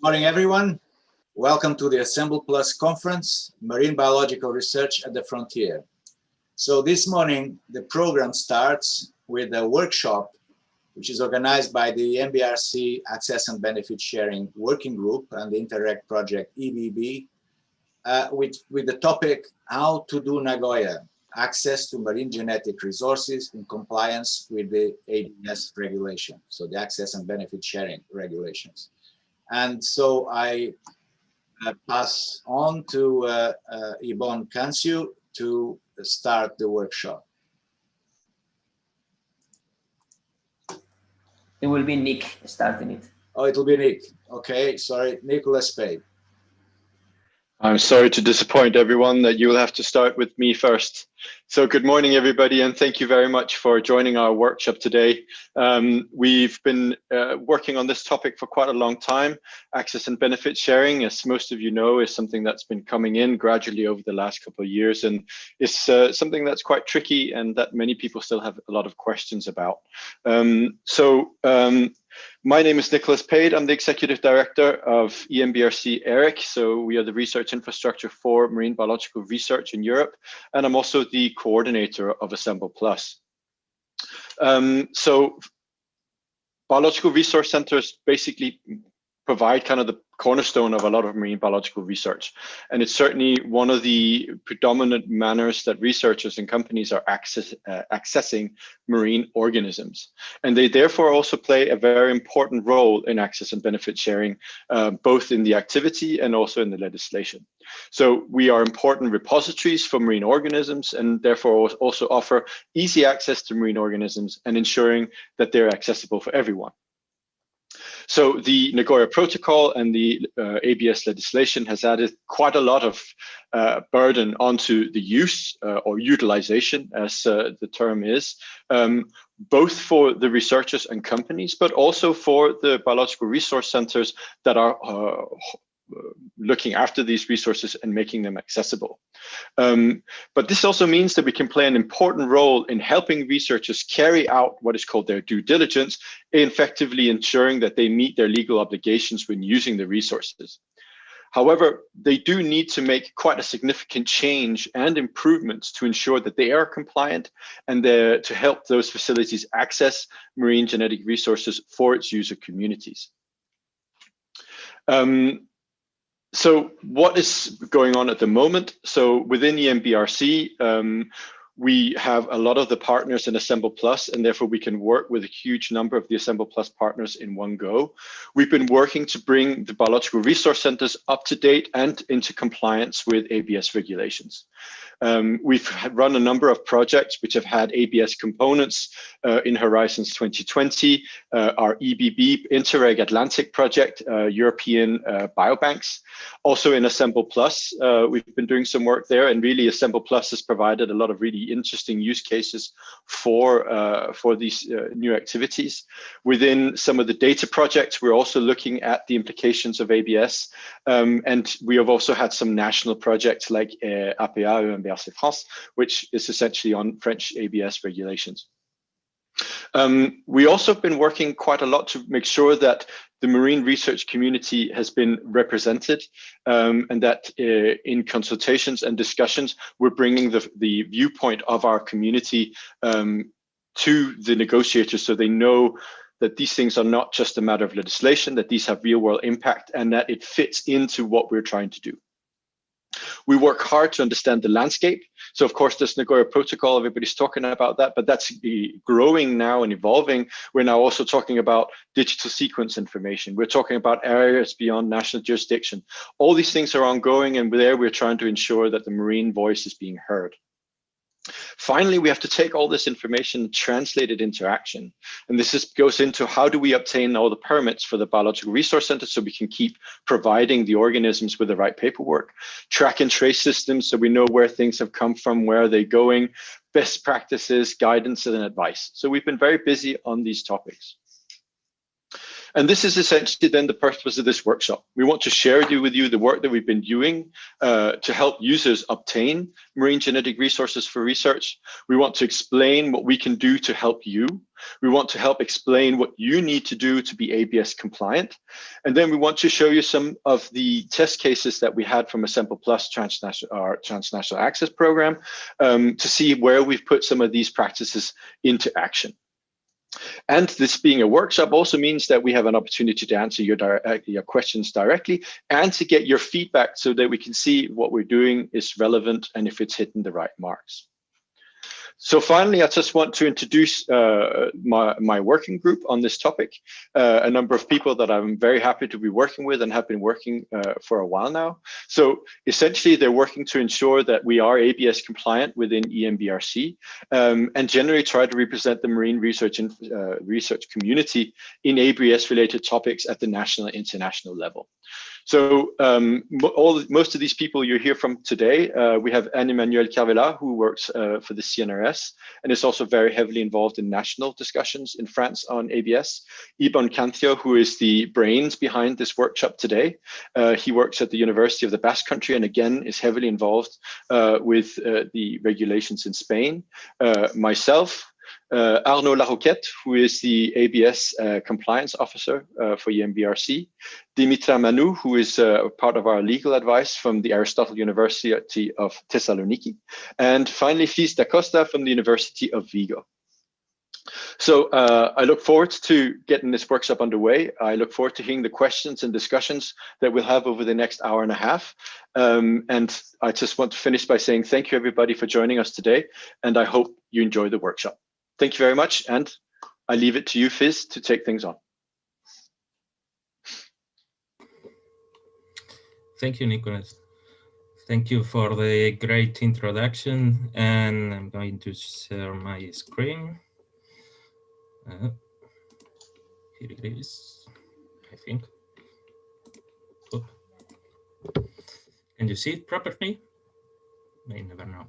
Morning, everyone. Welcome to the Assemble Plus conference, Marine Biological Research at the Frontier. So this morning, the program starts with a workshop, which is organized by the MBRC Access and Benefit Sharing Working Group and the Interact Project EBB, with the topic, How to do Nagoya, Access to Marine Genetic Resources in Compliance with the ABS regulation, so the Access and Benefit Sharing regulations. And so I pass on to Yvonne Canciu to start the workshop. It will be Nick starting it. Oh, it will be Nick. Okay, sorry, Nicholas Spade. I'm sorry to disappoint everyone that you will have to start with me first. So good morning, everybody, and thank you very much for joining our workshop today. We've been working on this topic for quite a long time. Access and benefit sharing, as most of you know, is something that's been coming in gradually over the last couple of years, and it's something that's quite tricky and that many people still have a lot of questions about. My name is Nicholas Pade. I'm the Executive Director of EMBRC ERIC. So we are the research infrastructure for marine biological research in Europe. And I'm also the coordinator of Assemble Plus. So biological resource centers basically provide kind of the cornerstone of a lot of marine biological research. And it's certainly one of the predominant manners that researchers and companies are accessing marine organisms. And they therefore also play a very important role in access and benefit sharing, both in the activity and also in the legislation. So we are important repositories for marine organisms and therefore also offer easy access to marine organisms and ensuring that they're accessible for everyone. So the Nagoya Protocol and the ABS legislation has added quite a lot of burden onto the use or utilization, as the term is, both for the researchers and companies, but also for the biological resource centers that are looking after these resources and making them accessible. But this also means that we can play an important role in helping researchers carry out what is called their due diligence, effectively ensuring that they meet their legal obligations when using the resources. However, they do need to make quite a significant change and improvements to ensure that they are compliant and to help those facilities access marine genetic resources for its user communities. So what is going on at the moment? So within EMBRC, we have a lot of the partners in Assemble Plus, and therefore we can work with a huge number of the Assemble Plus partners in one go. We've been working to bring the biological resource centers up to date and into compliance with ABS regulations. We've run a number of projects which have had ABS components in Horizons 2020, our EBB Interreg Atlantic project, European biobanks. Also in Assemble Plus, we've been doing some work there, and really Assemble Plus has provided a lot of really interesting use cases for these new activities. Within some of the data projects, we're also looking at the implications of ABS, and we have also had some national projects like APA EMBRC France, which is essentially on French ABS regulations. We also have been working quite a lot to make sure that the marine research community has been represented, and that in consultations and discussions, we're bringing the viewpoint of our community to the negotiators so they know that these things are not just a matter of legislation, that these have real world impact and that it fits into what we're trying to do. We work hard to understand the landscape. So of course, this Nagoya Protocol, everybody's talking about that, but that's growing now and evolving. We're now also talking about digital sequence information. We're talking about areas beyond national jurisdiction. All these things are ongoing, and there we're trying to ensure that the marine voice is being heard. Finally, we have to take all this information and translate it into action. And this goes into how do we obtain all the permits for the biological resource center so we can keep providing the organisms with the right paperwork, track and trace systems so we know where things have come from, where are they going, best practices, guidance and advice. So we've been very busy on these topics. And this is essentially then the purpose of this workshop. We want to share with you the work that we've been doing to help users obtain marine genetic resources for research. We want to explain what we can do to help you. We want to help explain what you need to do to be ABS compliant. And then we want to show you some of the test cases that we had from Assemble Plus transnational access program to see where we've put some of these practices into action. And this being a workshop also means that we have an opportunity to answer your questions directly and to get your feedback so that we can see what we're doing is relevant and if it's hitting the right marks. So finally, I just want to introduce my working group on this topic, a number of people that I'm very happy to be working with and have been working for a while now. So essentially, they're working to ensure that we are ABS compliant within EMBRC and generally try to represent the marine research and research community in ABS-related topics at the national and international level. So most of these people you hear from today, we have Anne-Emmanuelle Carvela, who works for the CNRS and is also very heavily involved in national discussions in France on ABS. Ibon Cancio, who is the brains behind this workshop today. He works at the University of the Basque Country and again is heavily involved with the regulations in Spain. Myself, Arnaud Laroquette, who is the ABS compliance officer for EMBRC, Dimitra Manu, who is part of our legal advice from the Aristotle University of Thessaloniki, and finally Fils da Costa from the University of Vigo. So I look forward to getting this workshop underway. I look forward to hearing the questions and discussions that we'll have over the next hour and a half. And I just want to finish by saying thank you everybody for joining us today, and I hope you enjoy the workshop. Thank you very much, and I leave it to you, Fizz, to take things on. Thank you, Nicholas. Thank you for the great introduction, and I'm going to share my screen. Here it is, I think. Oop. Can you see it properly? I never know.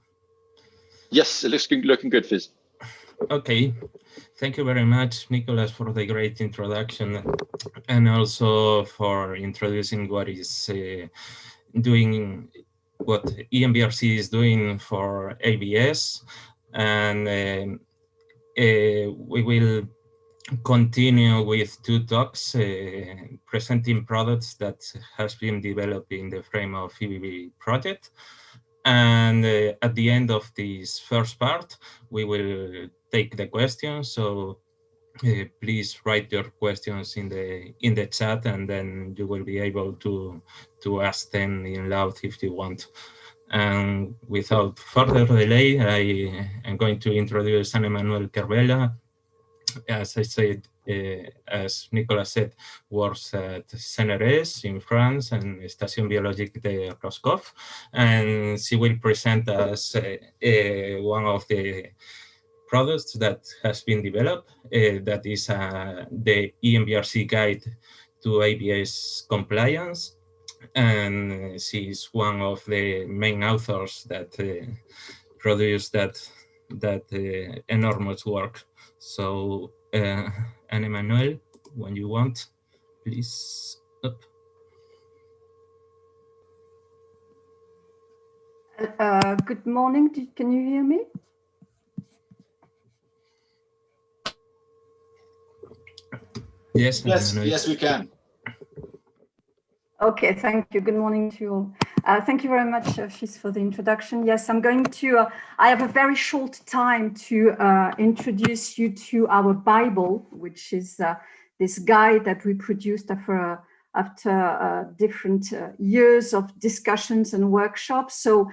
Yes, it looks looking good, Fizz. Okay, thank you very much, Nicholas, for the great introduction and also for introducing what is what EMBRC is doing for ABS. And we will continue with two talks presenting products that has been developed in the frame of EBB project. And at the end of this first part, we will take the questions. So please write your questions in the chat, and then you will be able to ask them in loud if you want. And without further delay, I am going to introduce Anne-Emmanuelle Carvela. As I said, as Nicolas said, works at CNRS in France and Station Biologique de Roscoff, and she will present us one of the products that has been developed, that is the EMBRC guide to ABS compliance, and she is one of the main authors that produced that enormous work. So Anne-Emmanuelle, when you want, please. Up. Good morning. Can you hear me? Yes, yes, we can. Okay, thank you. Good morning to you all. Thank you very much, Fizz, for the introduction. Yes, I'm going to, I have a very short time to introduce you to our Bible, which is this guide that we produced after different years of discussions and workshops. So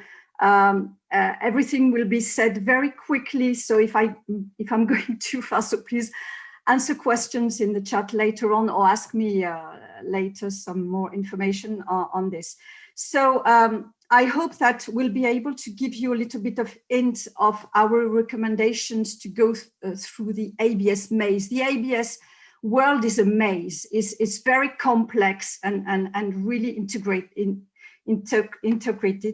everything will be said very quickly. So if I'm going too fast, so please answer questions in the chat later on, or ask me later some more information on this. So I hope that we'll be able to give you a little bit of hint of our recommendations to go through the ABS maze. The ABS world is a maze. It's very complex and really integrated.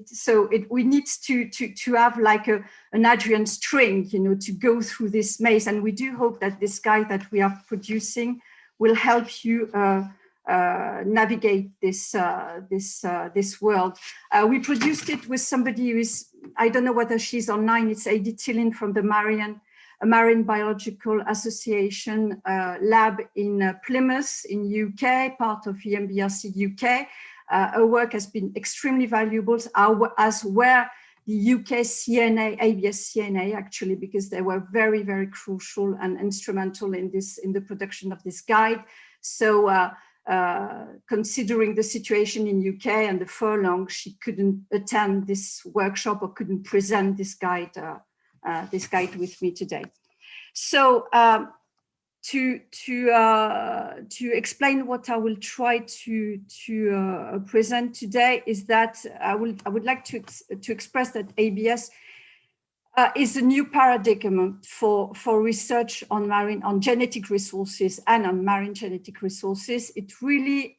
So we need to have like an Adrian string, you know, to go through this maze. And we do hope that this guide that we are producing will help you navigate this world. We produced it with somebody who is, I don't know whether she's online, it's Edith Tillin from the Marine Biological Association lab in Plymouth in UK, part of EMBRC UK. Her work has been extremely valuable, as were the UK CNA, ABS CNA actually, because they were very, very crucial and instrumental in the production of this guide. So considering the situation in UK and the furlong, she couldn't attend this workshop or couldn't present this guide with me today. So to explain what I will try to present today is that I would like to express that ABS is a new paradigm for research on genetic resources and on marine genetic resources. It really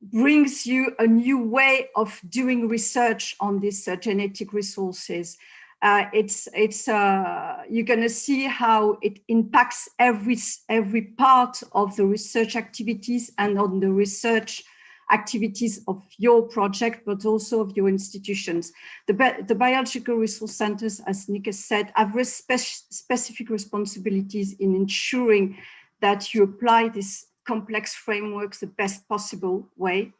brings you a new way of doing research on these genetic resources. You're going to see how it impacts every part of the research activities and on the research activities of your project, but also of your institutions. The biological resource centers, as Nick has said, have specific responsibilities in ensuring that you apply these complex frameworks the best possible way.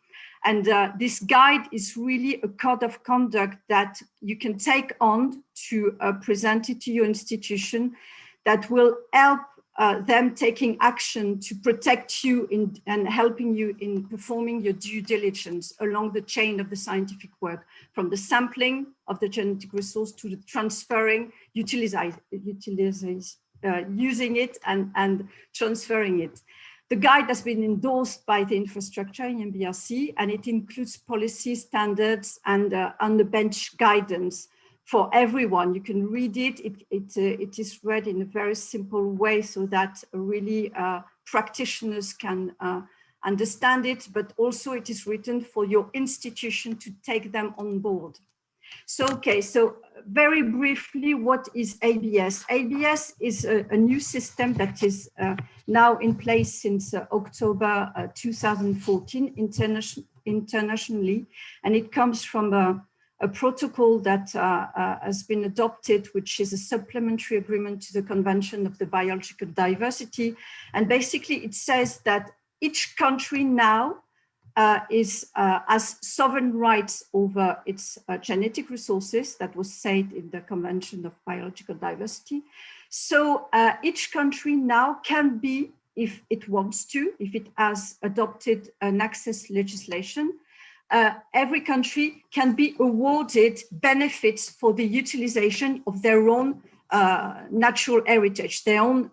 And this guide is really a code of conduct that you can take on to present it to your institution that will help them taking action to protect you and helping you in performing your due diligence along the chain of the scientific work, from the sampling of the genetic resource to the transferring, using it and transferring it. The guide has been endorsed by the infrastructure in MBRC, and it includes policy standards and on the bench guidance for everyone. You can read it. It is read in a very simple way so that really practitioners can understand it, but also it is written for your institution to take them on board. So, okay, so very briefly, what is ABS? ABS is a new system that is now in place since October 2014 internationally, and it comes from a protocol that has been adopted, which is a supplementary agreement to the Convention of the Biological Diversity. And basically it says that each country now has sovereign rights over its genetic resources. That was said in the Convention of Biological Diversity. So each country now can be, if it wants to, if it has adopted an access legislation, every country can be awarded benefits for the utilization of their own natural heritage, their own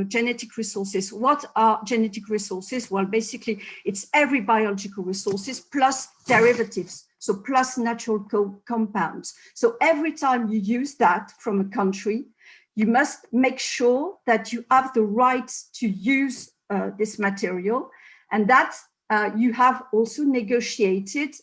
genetic resources. What are genetic resources? Well, basically, it's every biological resources plus derivatives, so plus natural compounds. So every time you use that from a country, you must make sure that you have the rights to use this material, and that you have also negotiated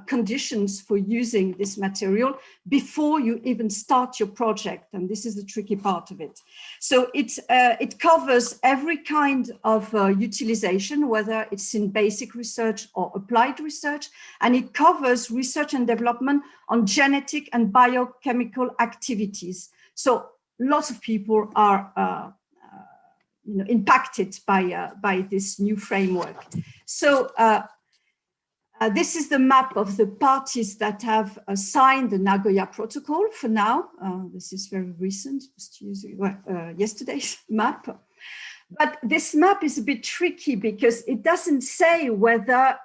conditions for using this material before you even start your project. And this is the tricky part of it. So it covers every kind of utilization, whether it's in basic research or applied research, and it covers research and development on genetic and biochemical activities. So lots of people are impacted by this new framework. So this is the map of the parties that have signed the Nagoya Protocol for now. This is very recent, just using yesterday's map. But this map is a bit tricky because it doesn't say whether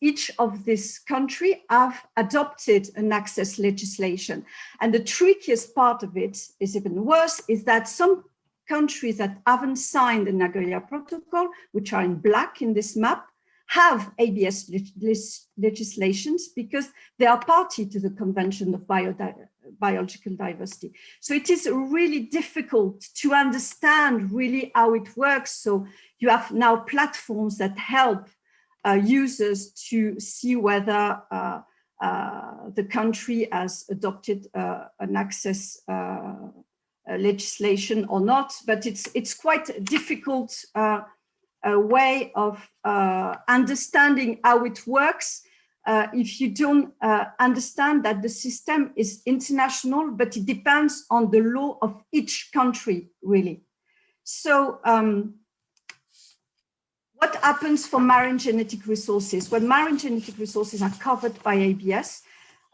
each of this country have adopted an access legislation. And the trickiest part of it is even worse, is that some countries that haven't signed the Nagoya Protocol, which are in black in this map, have ABS legislations because they are party to the Convention of Biological Diversity. So it is really difficult to understand really how it works. So you have now platforms that help users to see whether the country has adopted an access legislation or not, but it's quite a difficult way of understanding how it works if you don't understand that the system is international, but it depends on the law of each country, really. So what happens for marine genetic resources? Well, marine genetic resources are covered by ABS.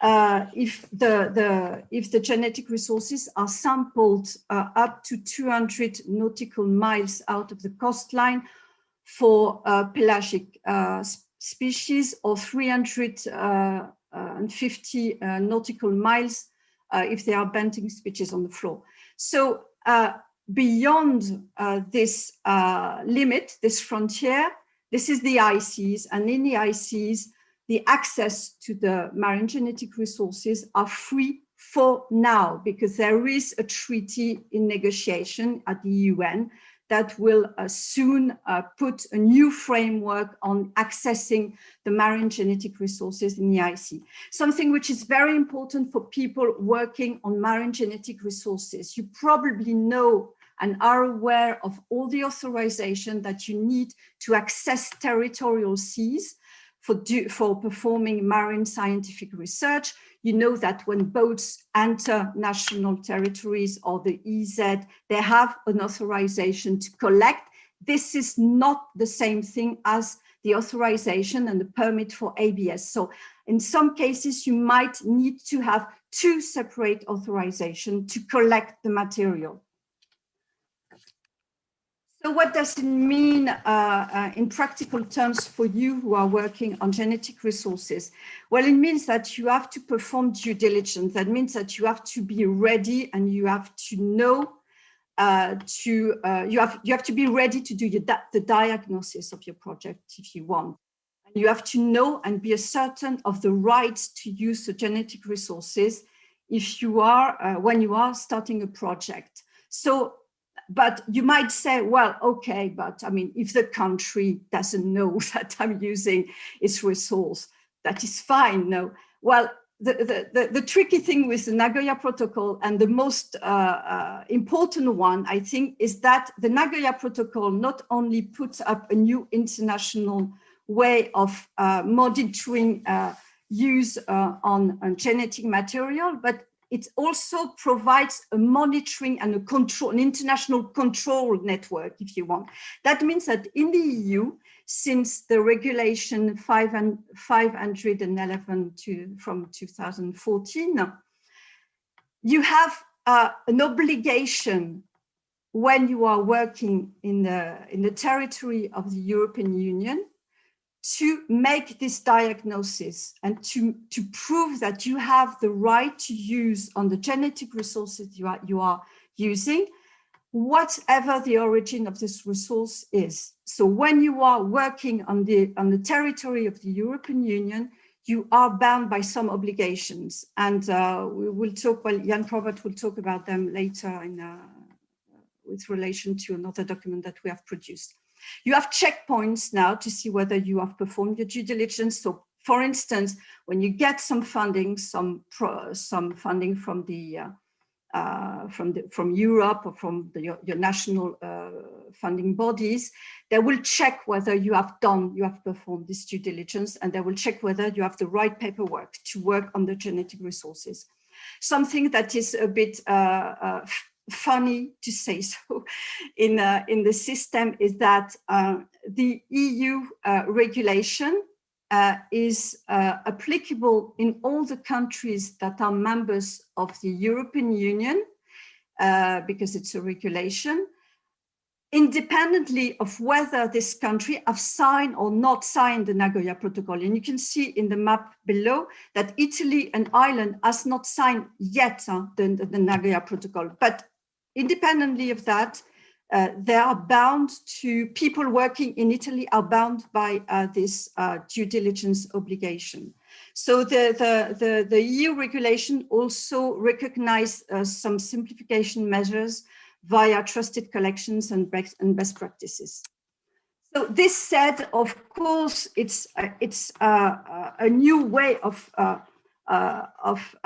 If the genetic resources are sampled up to 200 nautical miles out of the coastline for pelagic species, or 350 nautical miles if they are banting species on the floor. So beyond this limit, this frontier, this is the ICs, and in the ICs, the access to the marine genetic resources are free for now, because there is a treaty in negotiation at the UN that will soon put a new framework on accessing the marine genetic resources in the IC. Something which is very important for people working on marine genetic resources. You probably know and are aware of all the authorization that you need to access territorial seas for performing marine scientific research. You know that when boats enter national territories or the EZ, they have an authorization to collect. This is not the same thing as the authorization and the permit for ABS. So in some cases, you might need to have two separate authorizations to collect the material. So what does it mean in practical terms for you who are working on genetic resources? Well, it means that you have to perform due diligence. That means that you have to be ready, and you have to know you have to be ready to do the diagnosis of your project if you want. And you have to know and be certain of the rights to use the genetic resources if you are when you are starting a project. So, but you might say, well, okay, but I mean, if the country doesn't know that I'm using its resource, that is fine. No, well, the tricky thing with the Nagoya Protocol, and the most important one, I think, is that the Nagoya Protocol not only puts up a new international way of monitoring use on genetic material, but it also provides a monitoring and a control, an international control network, if you want. That means that in the EU, since the regulation 511 from 2014, you have an obligation when you are working in the territory of the European Union to make this diagnosis and to prove that you have the right to use on the genetic resources you are using, whatever the origin of this resource is. So when you are working on the territory of the European Union, you are bound by some obligations. And we will talk, well, Jan Probert will talk about them later with relation to another document that we have produced. You have checkpoints now to see whether you have performed your due diligence. So, for instance, when you get some funding, some funding from from Europe or from your national funding bodies, they will check whether you have performed this due diligence, and they will check whether you have the right paperwork to work on the genetic resources. Something that is a bit funny to say so in the system is that the EU regulation is applicable in all the countries that are members of the European Union because it's a regulation, independently of whether this country have signed or not signed the Nagoya Protocol. And you can see in the map below that Italy and Ireland has not signed yet the Nagoya Protocol, but independently of that, they are bound to, people working in Italy are bound by this due diligence obligation. So the EU regulation also recognizes some simplification measures via trusted collections and best practices. So this said, of course, it's a new way of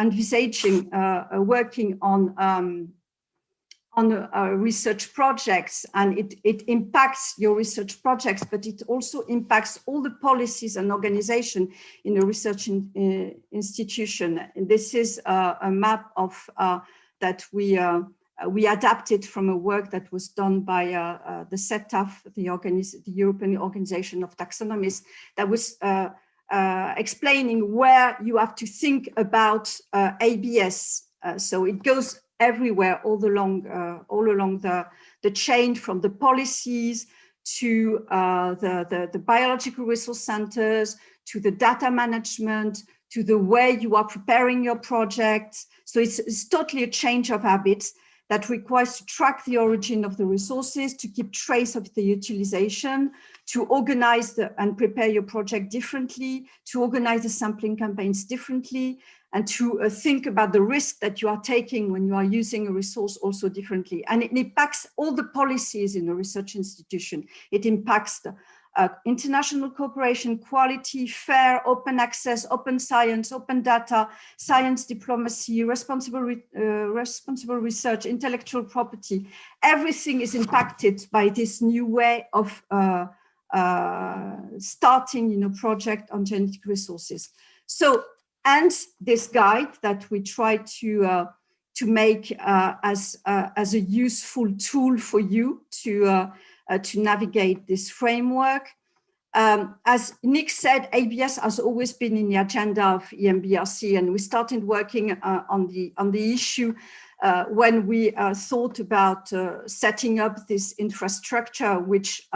envisaging working on research projects, and it impacts your research projects, but it also impacts all the policies and organization in a research institution. And this is a map of that we adapted from a work that was done by the CETAF, the European Organization of Taxonomists, that was explaining where you have to think about ABS. So it goes everywhere, all along the chain, from the policies to the biological resource centers, to the data management, to the way you are preparing your projects. So it's totally a change of habits that requires to track the origin of the resources, to keep trace of the utilization, to organize and prepare your project differently, to organize the sampling campaigns differently, and to think about the risk that you are taking when you are using a resource also differently. And it impacts all the policies in a research institution. It impacts the international cooperation, quality, fair, open access, open science, open data, science diplomacy, responsible research, intellectual property. Everything is impacted by this new way of starting a project on genetic resources. So, and this guide that we try to make as a useful tool for you to navigate this framework. As Nick said, ABS has always been in the agenda of EMBRC, and we started working on the issue when we thought about setting up this infrastructure, which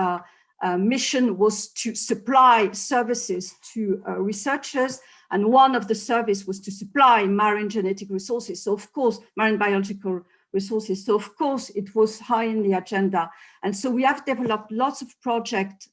mission was to supply services to researchers. And one of the services was to supply marine genetic resources. So of course, marine biological resources. So of course, it was high in the agenda. And so we have developed lots of projects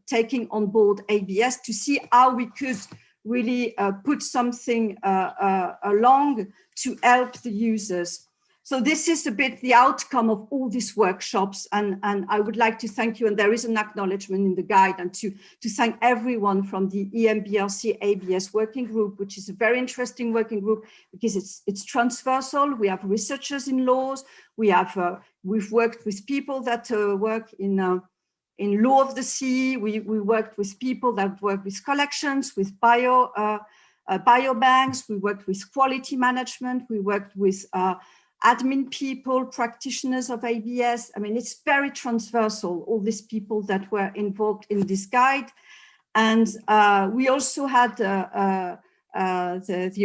taking on board ABS to see how we could really put something along to help the users. So this is a bit the outcome of all these workshops, and I would like to thank you, and there is an acknowledgement in the guide, and to thank everyone from the EMBRC ABS working group, which is a very interesting working group because it's transversal. We have researchers in laws, we've worked with people that work in law of the sea, we worked with people that work with collections, with biobanks, we worked with quality management, we worked with admin people, practitioners of ABS. I mean, it's very transversal, all these people that were involved in this guide. And we also had the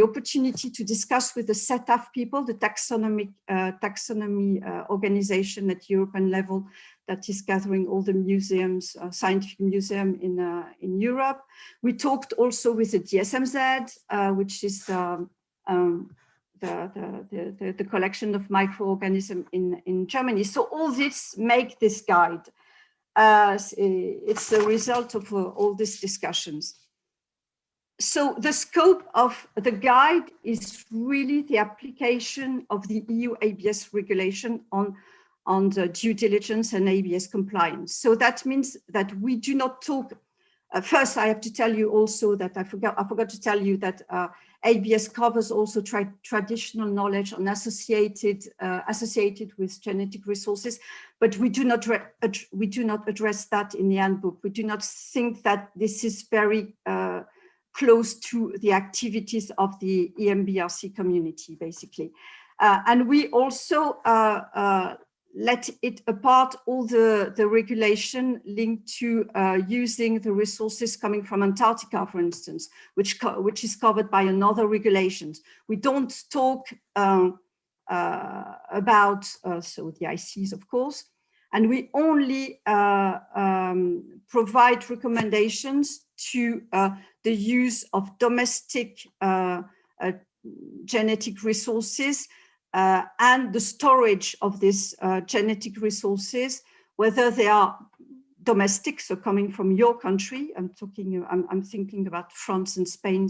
opportunity to discuss with the CETAF people, the taxonomy organization at European level that is gathering all the museums, scientific museum in Europe. We talked also with the DSMZ, which is the collection of microorganisms in Germany. So all this make this guide. It's the result of all these discussions. So the scope of the guide is really the application of the EU ABS regulation on the due diligence and ABS compliance. So that means that we do not talk. First, I have to tell you also that I forgot to tell you that ABS covers also traditional knowledge on associated with genetic resources, but we do not address that in the handbook. We do not think that this is very close to the activities of the EMBRC community, basically, and we also let it apart all the regulation linked to using the resources coming from Antarctica, for instance, which is covered by another regulations. We don't talk about so the ICs, of course, and we only provide recommendations to the use of domestic genetic resources and the storage of these genetic resources, whether they are domestic, so coming from your country. I'm thinking about France and Spain,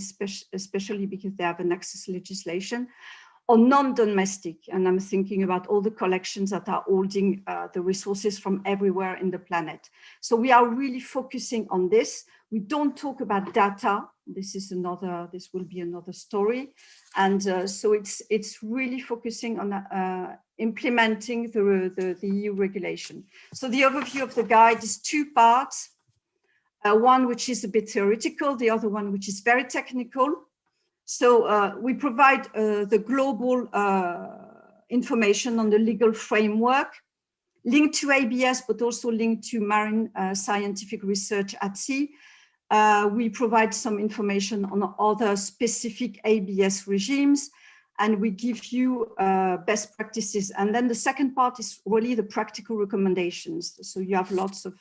especially because they have an access legislation, or non-domestic. And I'm thinking about all the collections that are holding the resources from everywhere in the planet. So we are really focusing on this. We don't talk about data. This will be another story. And so it's really focusing on implementing the EU regulation. So the overview of the guide is two parts, one which is a bit theoretical, the other one which is very technical. So we provide the global information on the legal framework, linked to ABS, but also linked to marine scientific research at sea. We provide some information on other specific ABS regimes, and we give you best practices. And then the second part is really the practical recommendations. So you have lots of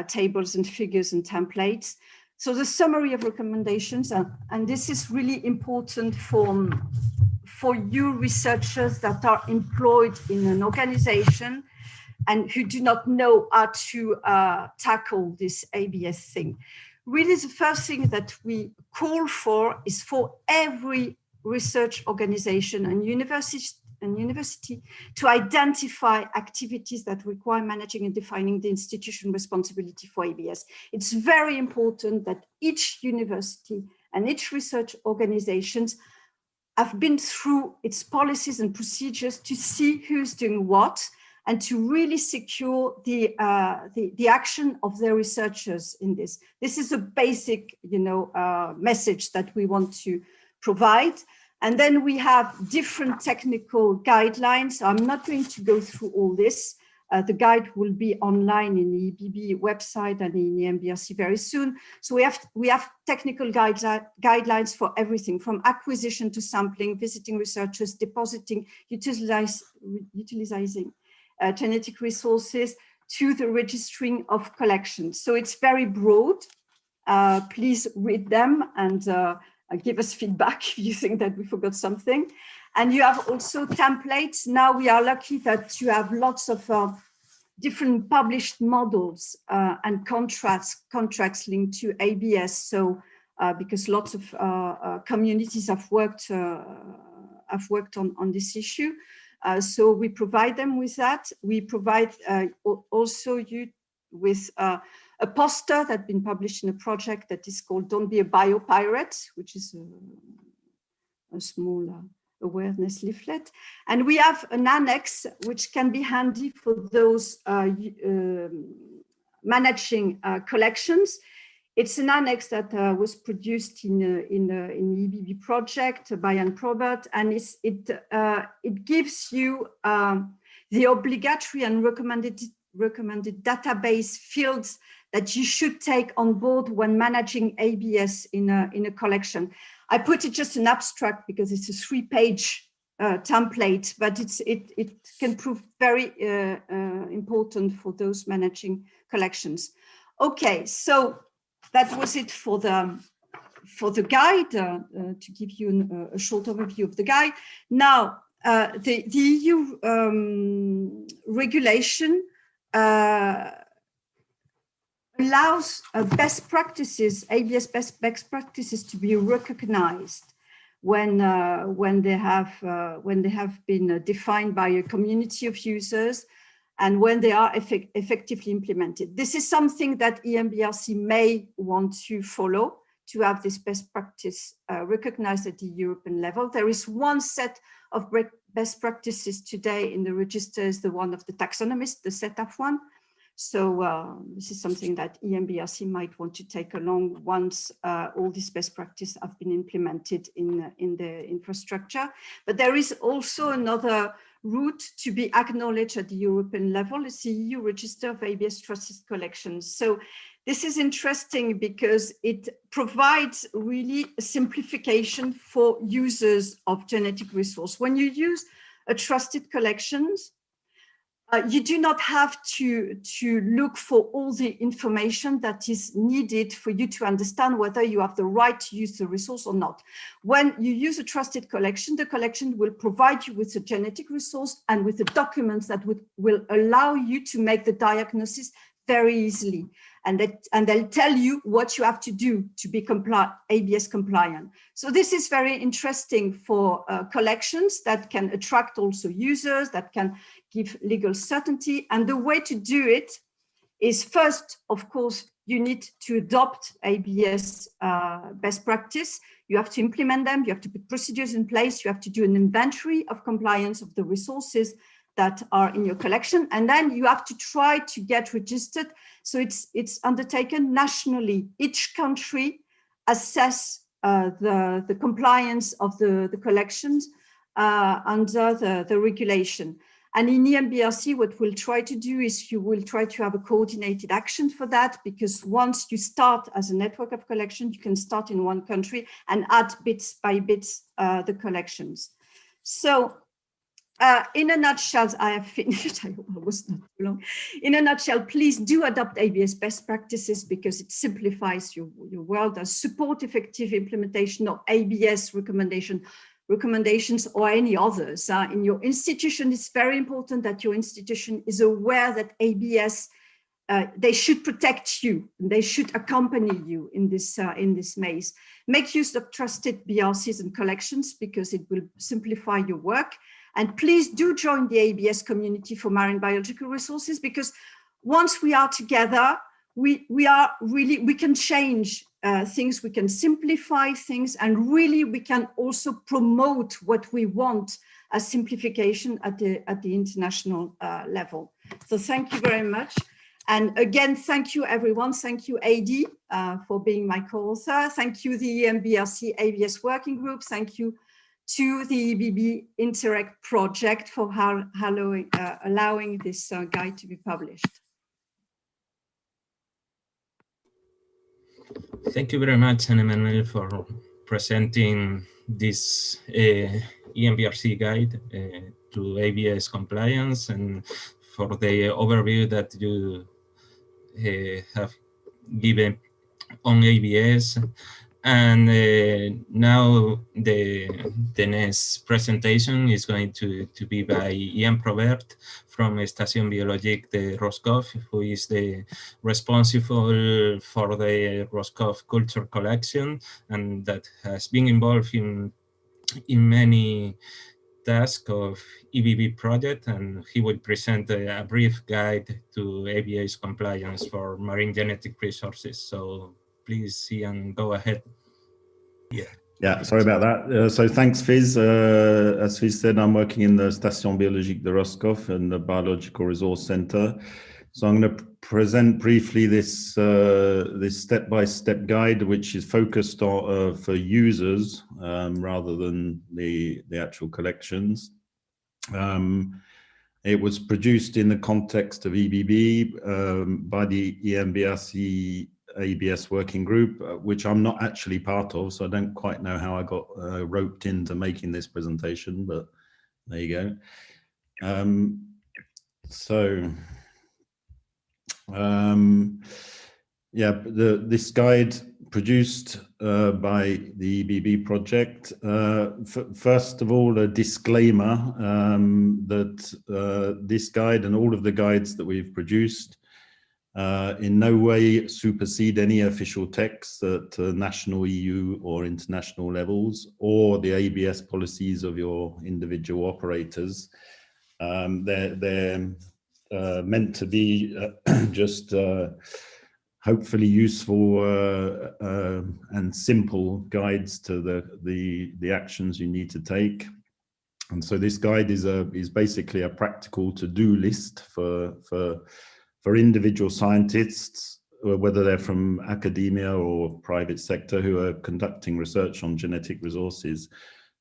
tables and figures and templates. So the summary of recommendations, and this is really important for you researchers that are employed in an organization and who do not know how to tackle this ABS thing. Really, the first thing that we call for is for every research organization and university to identify activities that require managing and defining the institution responsibility for ABS. It's very important that each university and each research organizations have been through its policies and procedures to see who's doing what and to really secure the action of their researchers in this. This is a basic, message that we want to provide. And then we have different technical guidelines. I'm not going to go through all this. The guide will be online in the EBB website and in the MBRC very soon. So we have technical guidelines for everything from acquisition to sampling, visiting researchers, depositing, utilizing genetic resources to the registering of collections. So it's very broad. Please read them and give us feedback if you think that we forgot something. And you have also templates. Now we are lucky that you have lots of different published models and contracts linked to ABS. So because lots of communities have worked on this issue. So we provide them with that. We provide also you with a poster that's been published in a project that is called Don't Be a Biopirate, which is a small awareness leaflet. And we have an annex which can be handy for those managing collections. It's an annex that was produced in the EBB project by Anne Probert, and it gives you the obligatory and recommended database fields that you should take on board when managing ABS in a collection. I put it just an abstract because it's a 3-page template, but it can prove very important for those managing collections. Okay, so that was it for the guide, to give you a short overview of the guide. Now, the EU regulation allows best practices, ABS best practices, to be recognized when they have been defined by a community of users and when they are effectively implemented. This is something that EMBRC may want to follow, to have this best practice recognized at the European level. There is one set of best practices today in the register, is the one of the taxonomist, the SETAF one. So this is something that EMBRC might want to take along once all these best practices have been implemented in the infrastructure. But there is also another route to be acknowledged at the European level. It's the EU Register of ABS Trusted Collections. So this is interesting because it provides really a simplification for users of genetic resource. When you use a trusted collections, you do not have to look for all the information that is needed for you to understand whether you have the right to use the resource or not. When you use a trusted collection, the collection will provide you with a genetic resource and with the documents that will allow you to make the diagnosis very easily. And they'll tell you what you have to do to be ABS compliant. So this is very interesting for collections that can attract also users, that can give legal certainty. And the way to do it is first, of course, you need to adopt ABS best practice. You have to implement them. You have to put procedures in place. You have to do an inventory of compliance of the resources that are in your collection. And then you have to try to get registered. So it's undertaken nationally. Each country assess the compliance of the collections under the regulation. And in EMBRC, what we'll try to do is you will try to have a coordinated action for that, because once you start as a network of collection, you can start in one country and add bits by bits the collections. So in a nutshell, I have finished. I was not too long. In a nutshell, please do adopt ABS best practices because it simplifies your world and support effective implementation of ABS recommendations or any others. In your institution, it's very important that your institution is aware that ABS, they should protect you, and they should accompany you in this maze. Make use of trusted BRCs and collections because it will simplify your work. And please do join the ABS community for marine biological resources, because once we are together, we can change things, we can simplify things, and really we can also promote what we want as simplification at the international level. So thank you very much. And again, thank you everyone. Thank you AD for being my co-author. Thank you the EMBRC ABS working group. Thank you to the EBB Interact project for allowing this guide to be published. Thank you very much, Anne-Emmanuel, for presenting this EMBRC guide to ABS compliance, and for the overview that you have given on ABS. And now the next presentation is going to be by Ian Probert from Station Biologique de Roscoff, who is the responsible for the Roscoff culture collection and that has been involved in many tasks of EBB project, and he will present a brief guide to ABS compliance for marine genetic resources. So please, Ian, go ahead. Yeah, sorry about that. So thanks, Fiz. As Fiz said, I'm working in the Station Biologique de Roscoff and the Biological Resource Center. So I'm going to present briefly this step-by-step guide, which is focused on for users rather than the actual collections. It was produced in the context of EBB by the EMBRC ABS working group, which I'm not actually part of, so I don't quite know how I got roped into making this presentation, but there you go. Yeah, this guide produced by the EBB project. First of all, a disclaimer that this guide and all of the guides that we've produced in no way supersede any official texts at national, EU or international levels, or the ABS policies of your individual operators. They're meant to be just hopefully useful and simple guides to the actions you need to take. And so this guide is basically a practical to-do list for individual scientists, whether they're from academia or private sector, who are conducting research on genetic resources.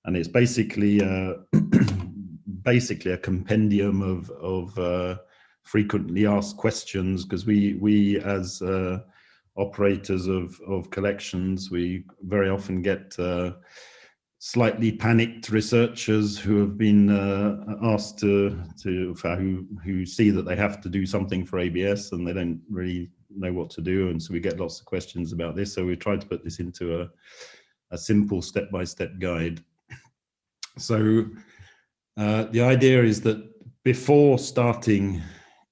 And it's basically a compendium of frequently asked questions, because we as operators of collections, we very often get slightly panicked researchers who have been asked who see that they have to do something for ABS and they don't really know what to do, and so we get lots of questions about this. So we tried to put this into a simple step-by-step guide. So the idea is that before starting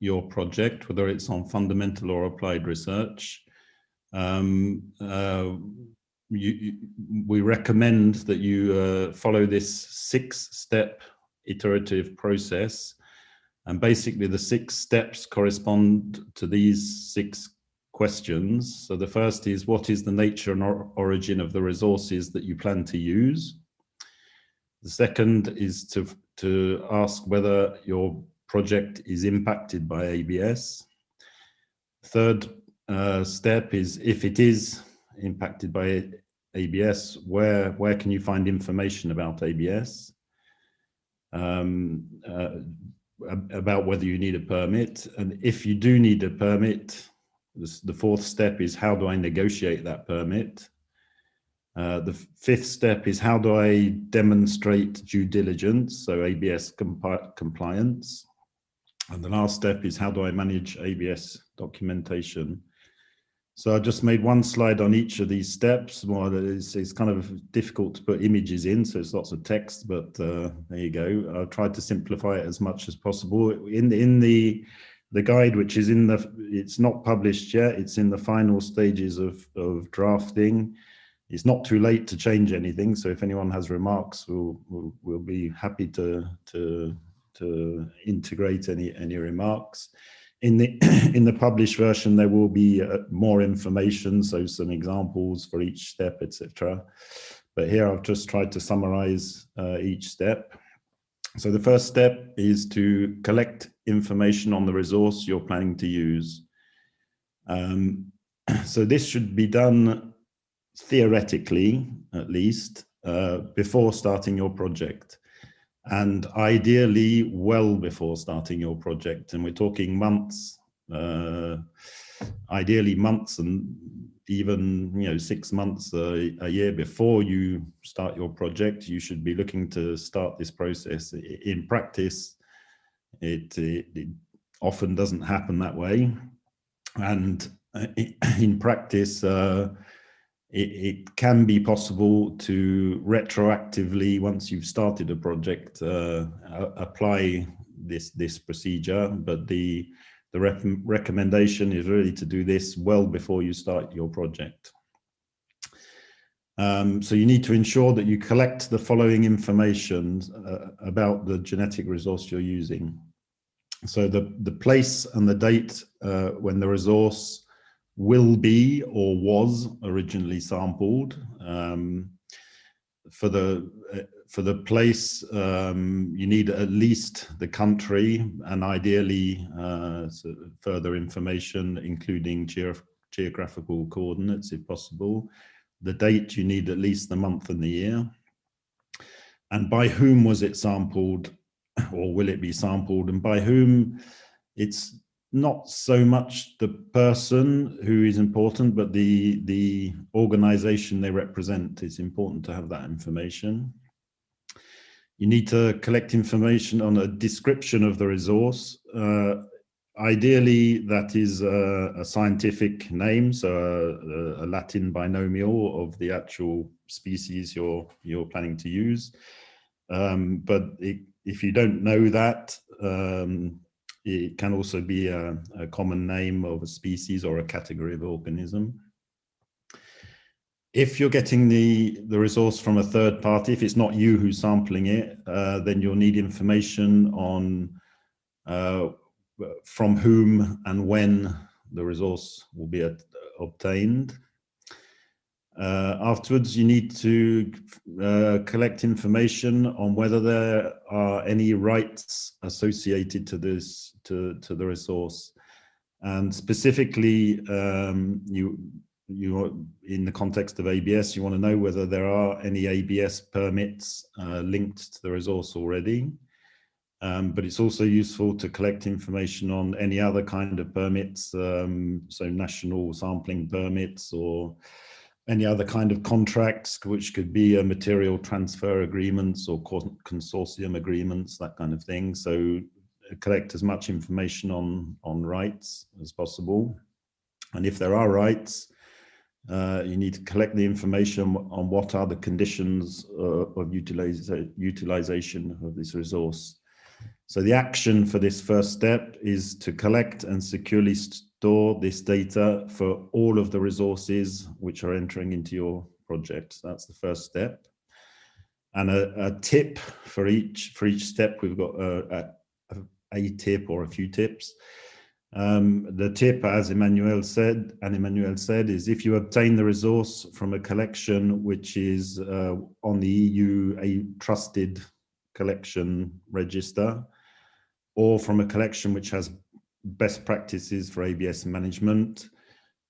your project, whether it's on fundamental or applied research, we recommend that you follow this 6-step iterative process. And basically the 6 steps correspond to these 6 questions. So the first is, what is the nature and origin of the resources that you plan to use? The second is to ask whether your project is impacted by ABS. Third step is, if it is impacted by ABS, where can you find information about ABS? About whether you need a permit, and if you do need a permit, the fourth step is, how do I negotiate that permit? The fifth step is, how do I demonstrate due diligence, so ABS compliance? And the last step is, how do I manage ABS documentation? So I just made one slide on each of these steps. Well, it's kind of difficult to put images in, so it's lots of text, but there you go. I've tried to simplify it as much as possible. In the guide, which is it's not published yet, it's in the final stages of drafting. It's not too late to change anything, so if anyone has remarks, we'll be happy to integrate any remarks. In the published version, there will be more information, so some examples for each step, etc. But here I've just tried to summarize each step. So the first step is to collect information on the resource you're planning to use. So this should be done theoretically, at least, before starting your project. And ideally well before starting your project, and we're talking months, ideally months, and even 6 months, a year before you start your project, you should be looking to start this process. In practice, it often doesn't happen that way, and in practice, it can be possible to retroactively, once you've started a project, apply this procedure, but the recommendation is really to do this well before you start your project. So you need to ensure that you collect the following information about the genetic resource you're using. So the place and the date when the resource will be or was originally sampled. For the place, you need at least the country, and ideally further information, including geographical coordinates if possible. The date, you need at least the month and the year. And by whom was it sampled, or will it be sampled, and by whom? It's not so much the person who is important, but the organization they represent. It's important to have that information. You need to collect information on a description of the resource. Ideally, that is a scientific name, so a Latin binomial of the actual species you're planning to use. But if you don't know that, it can also be a common name of a species or a category of organism. If you're getting the resource from a third party, if it's not you who's sampling it, then you'll need information on from whom and when the resource will be obtained. Afterwards, you need to collect information on whether there are any rights associated to the resource, and specifically, you in the context of ABS, you want to know whether there are any ABS permits linked to the resource already. But it's also useful to collect information on any other kind of permits, so national sampling permits or any other kind of contracts, which could be material transfer agreements or consortium agreements, that kind of thing. So collect as much information on rights as possible. And if there are rights, you need to collect the information on what are the conditions of utilization of this resource. So the action for this first step is to collect and securely store this data for all of the resources which are entering into your project. So that's the first step. And a tip for each step, we've got a tip or a few tips. The tip, as Emmanuel said, is if you obtain the resource from a collection which is on the EU, a trusted collection register, or from a collection which has best practices for ABS management,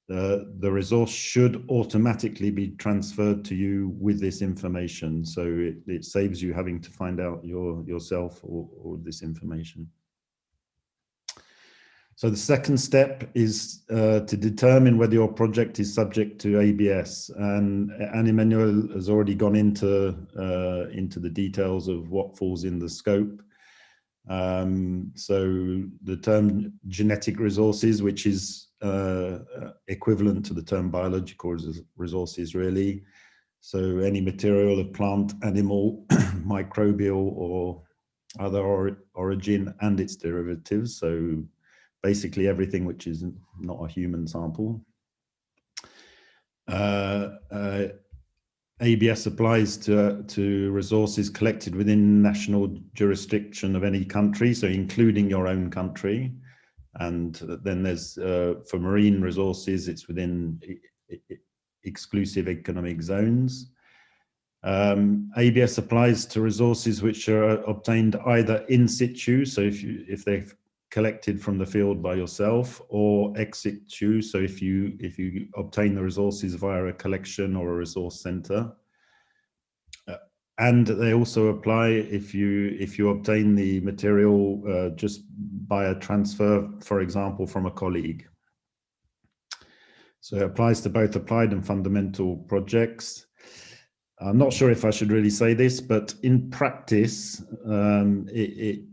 the resource should automatically be transferred to you with this information. So it saves you having to find out yourself or this information. So the second step is to determine whether your project is subject to ABS, and Emmanuel has already gone into the details of what falls in the scope. So the term genetic resources, which is equivalent to the term biological resources, really. So any material of plant, animal, microbial, or other origin and its derivatives. So basically everything which is not a human sample. ABS applies to resources collected within national jurisdiction of any country, so including your own country. And then there's, for marine resources, it's within exclusive economic zones. ABS applies to resources which are obtained either in situ, so if they've collected from the field by yourself, or ex situ, so if you obtain the resources via a collection or a resource center. And they also apply if you obtain the material just by a transfer, for example, from a colleague. So it applies to both applied and fundamental projects. I'm not sure if I should really say this, but in practice, it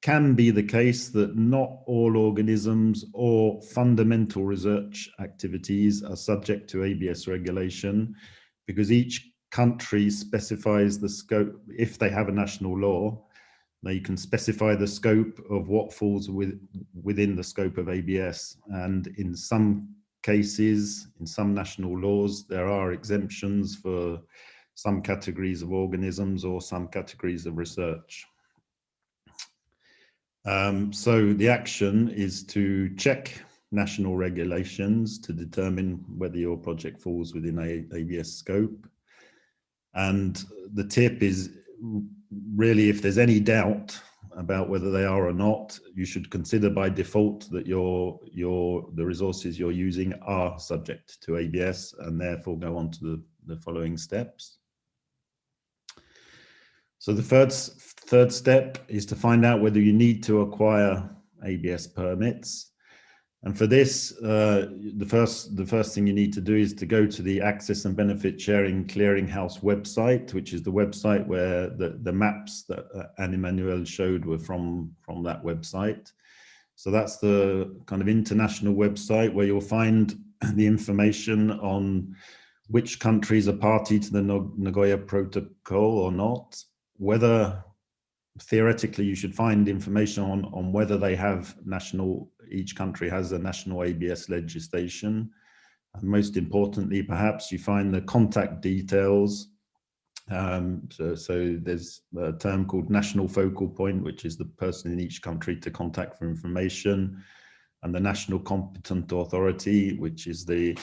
can be the case that not all organisms or fundamental research activities are subject to ABS regulation, because each country specifies the scope. If they have a national law, they can specify the scope of what falls within the scope of ABS. And in some cases, in some national laws, there are exemptions for some categories of organisms or some categories of research. So the action is to check national regulations to determine whether your project falls within ABS scope. And the tip is really, if there's any doubt about whether they are or not, you should consider by default that the resources you're using are subject to ABS, and therefore go on to the following steps. So the third step is to find out whether you need to acquire ABS permits. And for this, the first thing you need to do is to go to the Access and Benefit Sharing Clearinghouse website, which is the website where the maps that Anne Emmanuel showed were from that website. So that's the kind of international website where you'll find the information on which countries are party to the Nagoya Protocol or not, whether theoretically you should find information on whether they have each country has a national ABS legislation. And most importantly, perhaps you find the contact details. So there's a term called national focal point, which is the person in each country to contact for information, and the national competent authority, which is the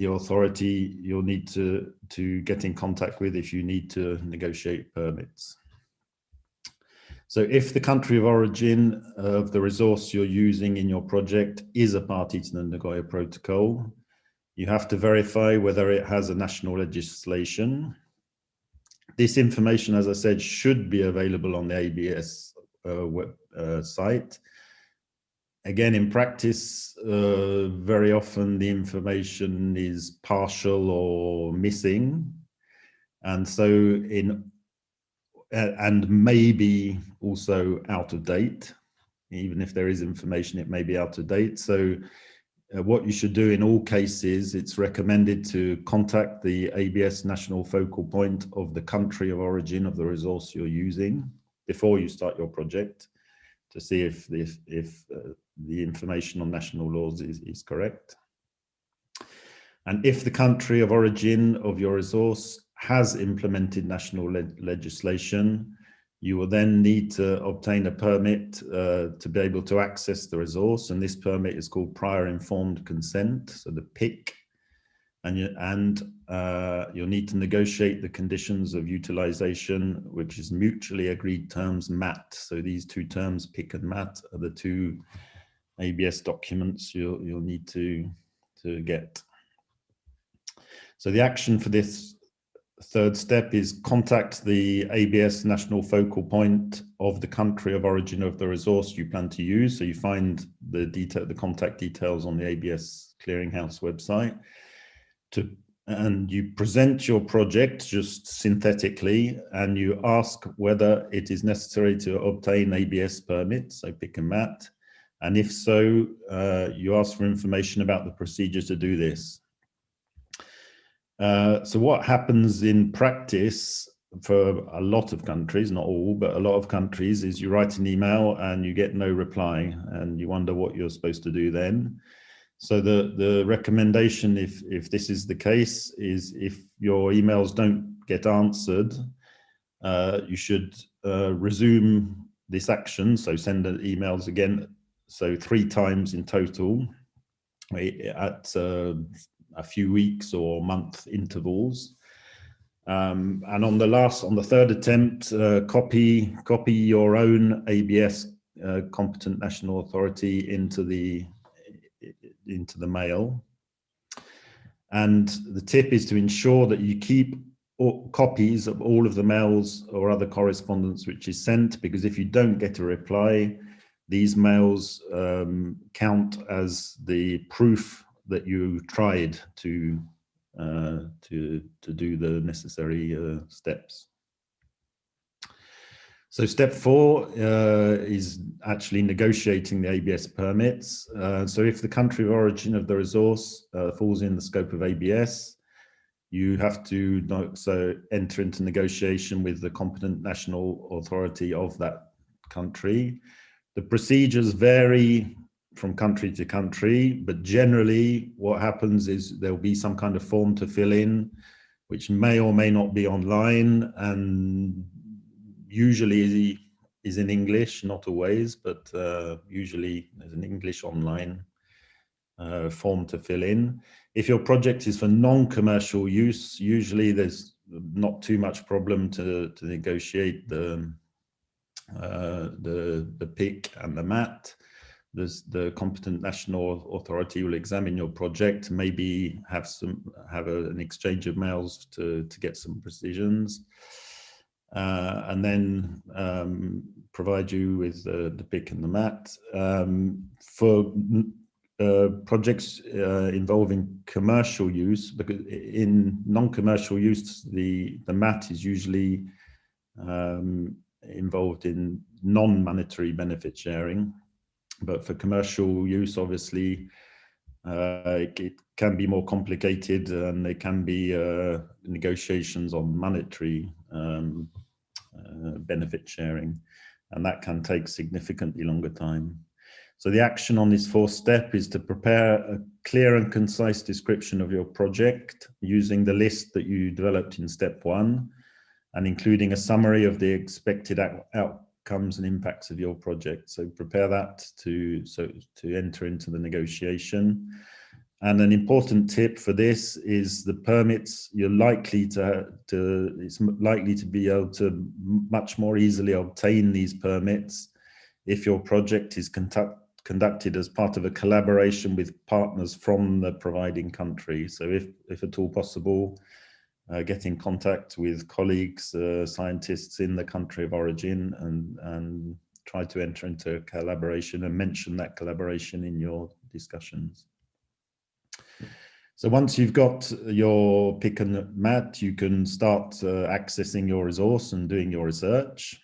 authority you'll need to get in contact with if you need to negotiate permits. So if the country of origin of the resource you're using in your project is a party to the Nagoya Protocol, you have to verify whether it has a national legislation. This information, as I said, should be available on the ABS site. Again, in practice, very often the information is partial or missing. And so and maybe also out of date. Even if there is information, it may be out of date. So what you should do in all cases, it's recommended to contact the ABS national focal point of the country of origin of the resource you're using before you start your project, to see if the information on national laws is correct. And if the country of origin of your resource has implemented national legislation, You will then need to obtain a permit to be able to access the resource, and this permit is called prior informed consent, so the PIC. And you'll need to negotiate the conditions of utilization, which is mutually agreed terms, MAT. So these two terms, PIC and MAT, are the two ABS documents you'll need to get. So the action for this third step is contact the ABS national focal point of the country of origin of the resource you plan to use. So you find the contact details on the ABS Clearinghouse website. And you present your project just synthetically, and you ask whether it is necessary to obtain ABS permits, so PIC and MAT. And if so, you ask for information about the procedure to do this. So what happens in practice for a lot of countries, not all, but a lot of countries, is you write an email and you get no reply, and you wonder what you're supposed to do then. So the recommendation, if this is the case, is if your emails don't get answered, you should resume this action. So send emails again, so 3 times in total at a few weeks or month intervals. And on the third attempt, copy your own ABS competent national authority into the mail. And the tip is to ensure that you keep copies of all of the mails or other correspondence which is sent, because if you don't get a reply, these mails count as the proof that you tried to do the necessary steps. So step 4 is actually negotiating the ABS permits. So if the country of origin of the resource falls in the scope of ABS, you have to enter into negotiation with the competent national authority of that country. The procedures vary from country to country, but generally what happens is there'll be some kind of form to fill in, which may or may not be online, and usually is in English, not always, but usually there's an English online form to fill in. If your project is for non-commercial use, usually there's not too much problem to negotiate the PIC and the MAT. The competent national authority will examine your project, maybe have an exchange of mails to get some precisions, and then provide you with the PIC and the MAT. For projects involving commercial use, because in non-commercial use, the MAT is usually involved in non-monetary benefit sharing. But for commercial use, obviously, it can be more complicated, and there can be negotiations on monetary benefit sharing, and that can take significantly longer time. So the action on this 4th step is to prepare a clear and concise description of your project using the list that you developed in step 1, and including a summary of the expected outcomes and impacts of your project. So prepare that to enter into the negotiation. And an important tip for this is the permits, it's likely to be able to much more easily obtain these permits if your project is conducted as part of a collaboration with partners from the providing country. So if at all possible, get in contact with colleagues, scientists in the country of origin, and try to enter into a collaboration and mention that collaboration in your discussions. So once you've got your PIC and MAT, you can start accessing your resource and doing your research.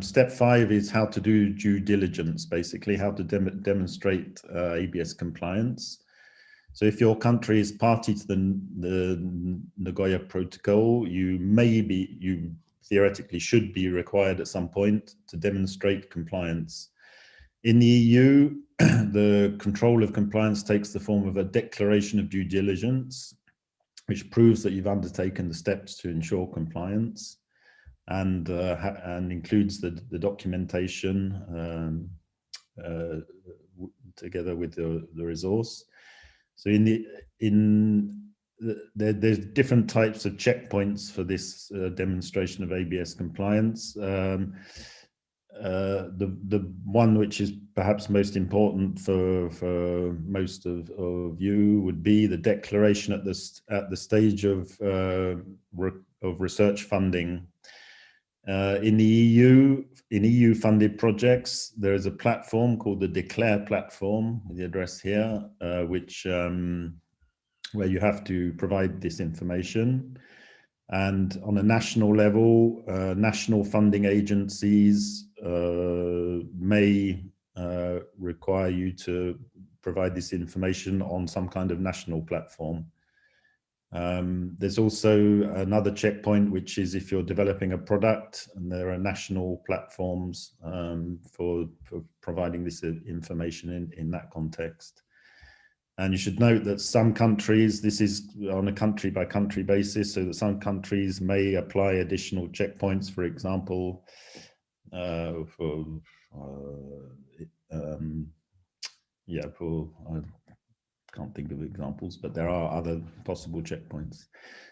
Step 5 is how to do due diligence, basically how to demonstrate ABS compliance. So if your country is party to the Nagoya Protocol, you theoretically should be required at some point to demonstrate compliance. In the EU, the control of compliance takes the form of a declaration of due diligence, which proves that you've undertaken the steps to ensure compliance. and includes the documentation together with the resource. So there's different types of checkpoints for this demonstration of ABS compliance. The one which is perhaps most important for most of you would be the declaration at the stage of research funding. In the EU, in EU-funded projects, there is a platform called the Declare platform, with the address here, where you have to provide this information. And on a national level, national funding agencies may require you to provide this information on some kind of national platform. There's also another checkpoint, which is if you're developing a product, and there are national platforms for providing this information in that context. And you should note that some countries, this is on a country by country basis, so that some countries may apply additional checkpoints, for example, I can't think of examples, but there are other possible checkpoints.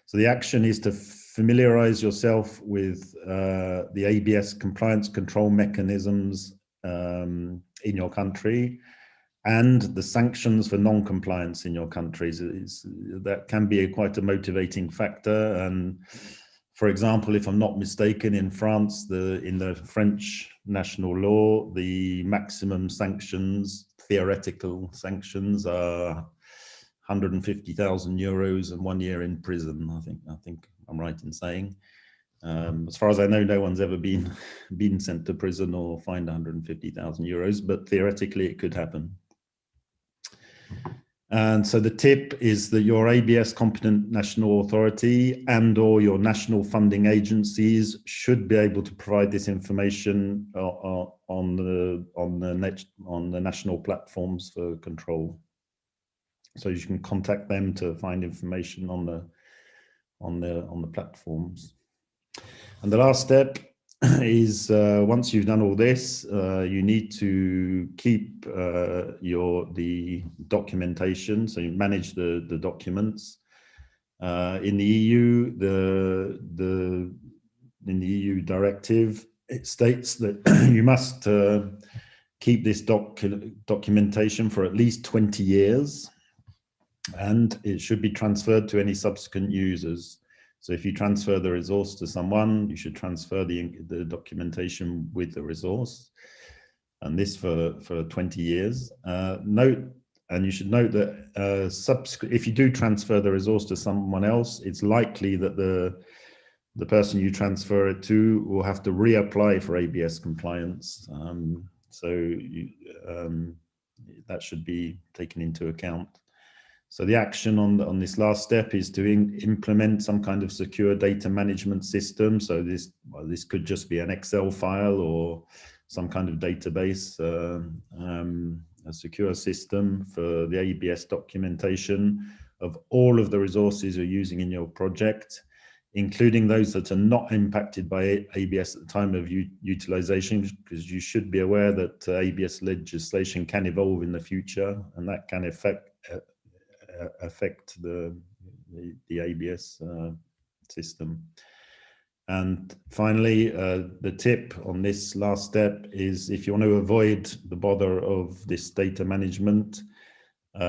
So the action is to familiarize yourself with the ABS compliance control mechanisms in your country, and the sanctions for non-compliance in your countries. That can be quite a motivating factor. And for example, if I'm not mistaken, in France, in the French national law, the maximum sanctions, theoretical sanctions, are 150,000 euros and 1 year in prison. I think I'm right in saying. As far as I know, no one's ever been sent to prison or fined 150,000 euros, but theoretically it could happen. And so the tip is that your ABS competent national authority and/or your national funding agencies should be able to provide this information on the national platforms for control. So you can contact them to find information on the platforms. And the last step is once you've done all this, you need to keep the documentation, so you manage the documents. In the EU, in the EU directive, it states that you must keep this documentation for at least 20 years, and it should be transferred to any subsequent users. So if you transfer the resource to someone, you should transfer the documentation with the resource, and this for 20 years. And you should note that if you do transfer the resource to someone else, it's likely that the person you transfer it to will have to reapply for ABS compliance. That should be taken into account. So the action on this last step is to implement some kind of secure data management system. So this could just be an Excel file or some kind of database, a secure system for the ABS documentation of all of the resources you're using in your project, including those that are not impacted by ABS at the time of utilization, because you should be aware that ABS legislation can evolve in the future, and that can affect the ABS system. And finally, the tip on this last step is, if you want to avoid the bother of this data management,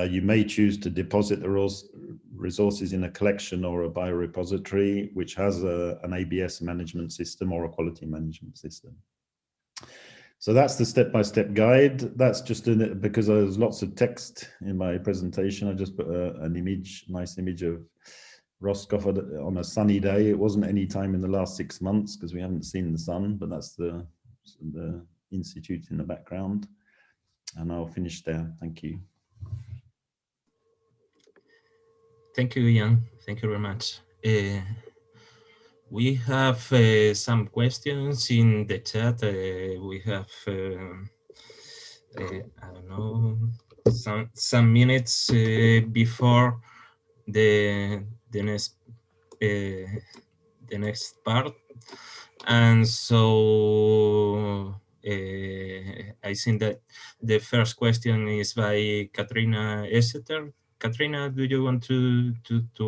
you may choose to deposit the resources in a collection or a biorepository which has an ABS management system or a quality management system. So that's the step-by-step guide. That's just because there's lots of text in my presentation. I just put an image, nice image of Roscoff on a sunny day. It wasn't any time in the last 6 months because we haven't seen the sun, but that's the institute in the background. And I'll finish there. Thank you. Thank you, Ian. Thank you very much. We have some questions in the chat. We have, I don't know, some minutes before the next part. And so I think that the first question is by Katrina Esseter. Katrina, do you want to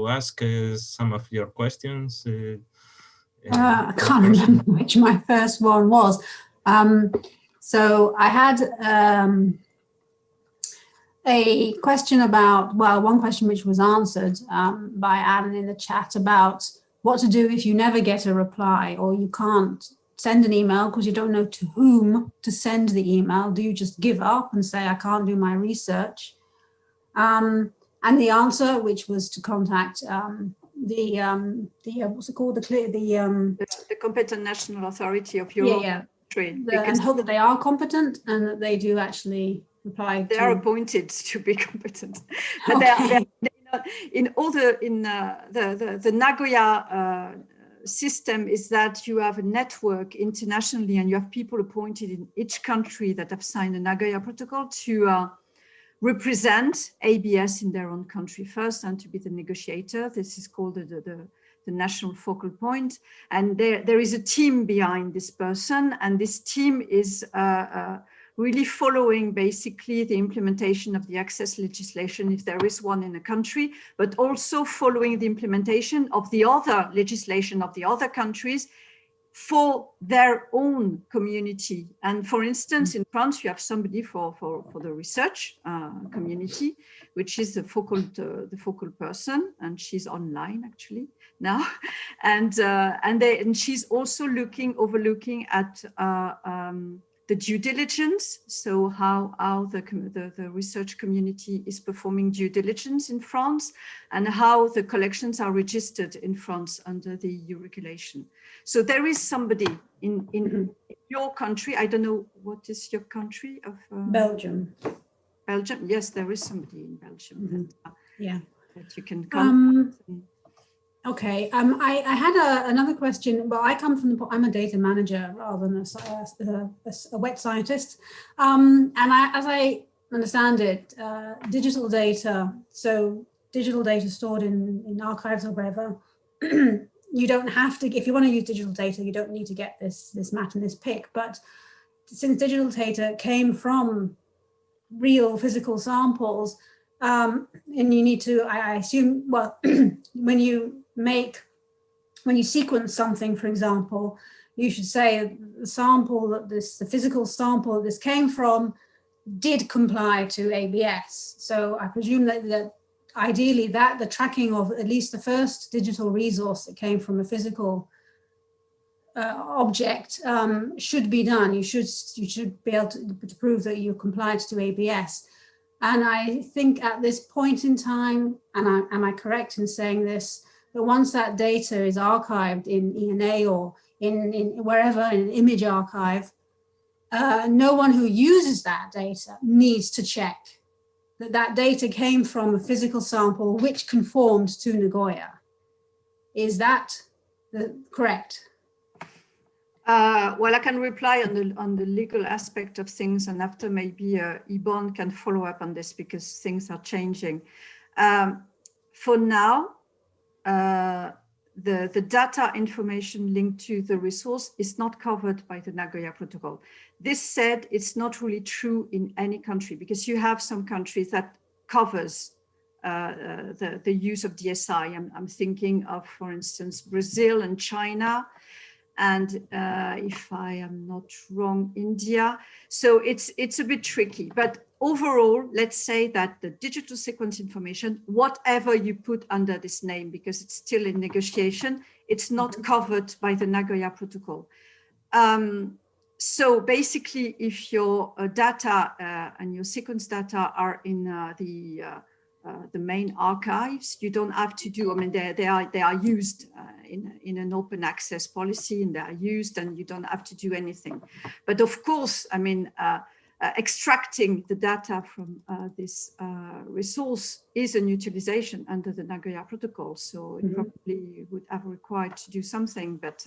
ask some of your questions? I can't remember which my first one was. So I had a question about, well, one question which was answered by Anne in the chat about what to do if you never get a reply or you can't send an email because you don't know to whom to send the email. Do you just give up and say, I can't do my research? And the answer, which was to contact what's it called? The competent national authority of your country. And hope that they are competent and that they do actually reply. They are appointed to be competent. Okay. They're in all the Nagoya system is that you have a network internationally and you have people appointed in each country that have signed the Nagoya Protocol to represent ABS in their own country first and to be the negotiator. This is called the national focal point. And there is a team behind this person, and this team is really following basically the implementation of the access legislation, if there is one in a country, but also following the implementation of the other legislation of the other countries for their own community. And for instance, in France, you have somebody for the research community, which is the focal person, and she's online actually now, and she's also overlooking at the due diligence, so how the research community is performing due diligence in France, and how the collections are registered in France under the EU regulation. So there is somebody in your country. I don't know, what is your country of? Belgium. Belgium, yes, there is somebody in Belgium that you can come. Okay, I had another question. Well, I'm a data manager rather than a wet scientist. And as I understand it, digital data, so digital data stored in archives or wherever, you don't have to, if you want to use digital data, you don't need to get this mat and this pick. But since digital data came from real physical samples, and you need to, I assume, well, when you sequence something, for example, you should say the sample that the physical sample that this came from did comply to ABS. So I presume that ideally the tracking of at least the first digital resource that came from a physical object should be done. You should be able to prove that you complied to ABS. And I think at this point in time, and am I correct in saying this, that once that data is archived in ENA or in wherever, in an image archive, no one who uses that data needs to check that data came from a physical sample which conformed to Nagoya. Is that correct? Well, I can reply on the legal aspect of things, and after maybe Yvonne can follow up on this because things are changing. For now, the data information linked to the resource is not covered by the Nagoya Protocol. This said, it's not really true in any country, because you have some countries that covers the use of DSI. I'm thinking of, for instance, Brazil and China, and if I am not wrong, India. So it's a bit tricky, but overall, let's say that the digital sequence information, whatever you put under this name, because it's still in negotiation, it's not covered by the Nagoya Protocol. So basically, if your data and your sequence data are in the main archives, you don't have to do, I mean, they are used in an open access policy, and they are used, and you don't have to do anything. But of course, I mean, extracting the data from this resource is an utilization under the Nagoya Protocol. So it probably would have required to do something, but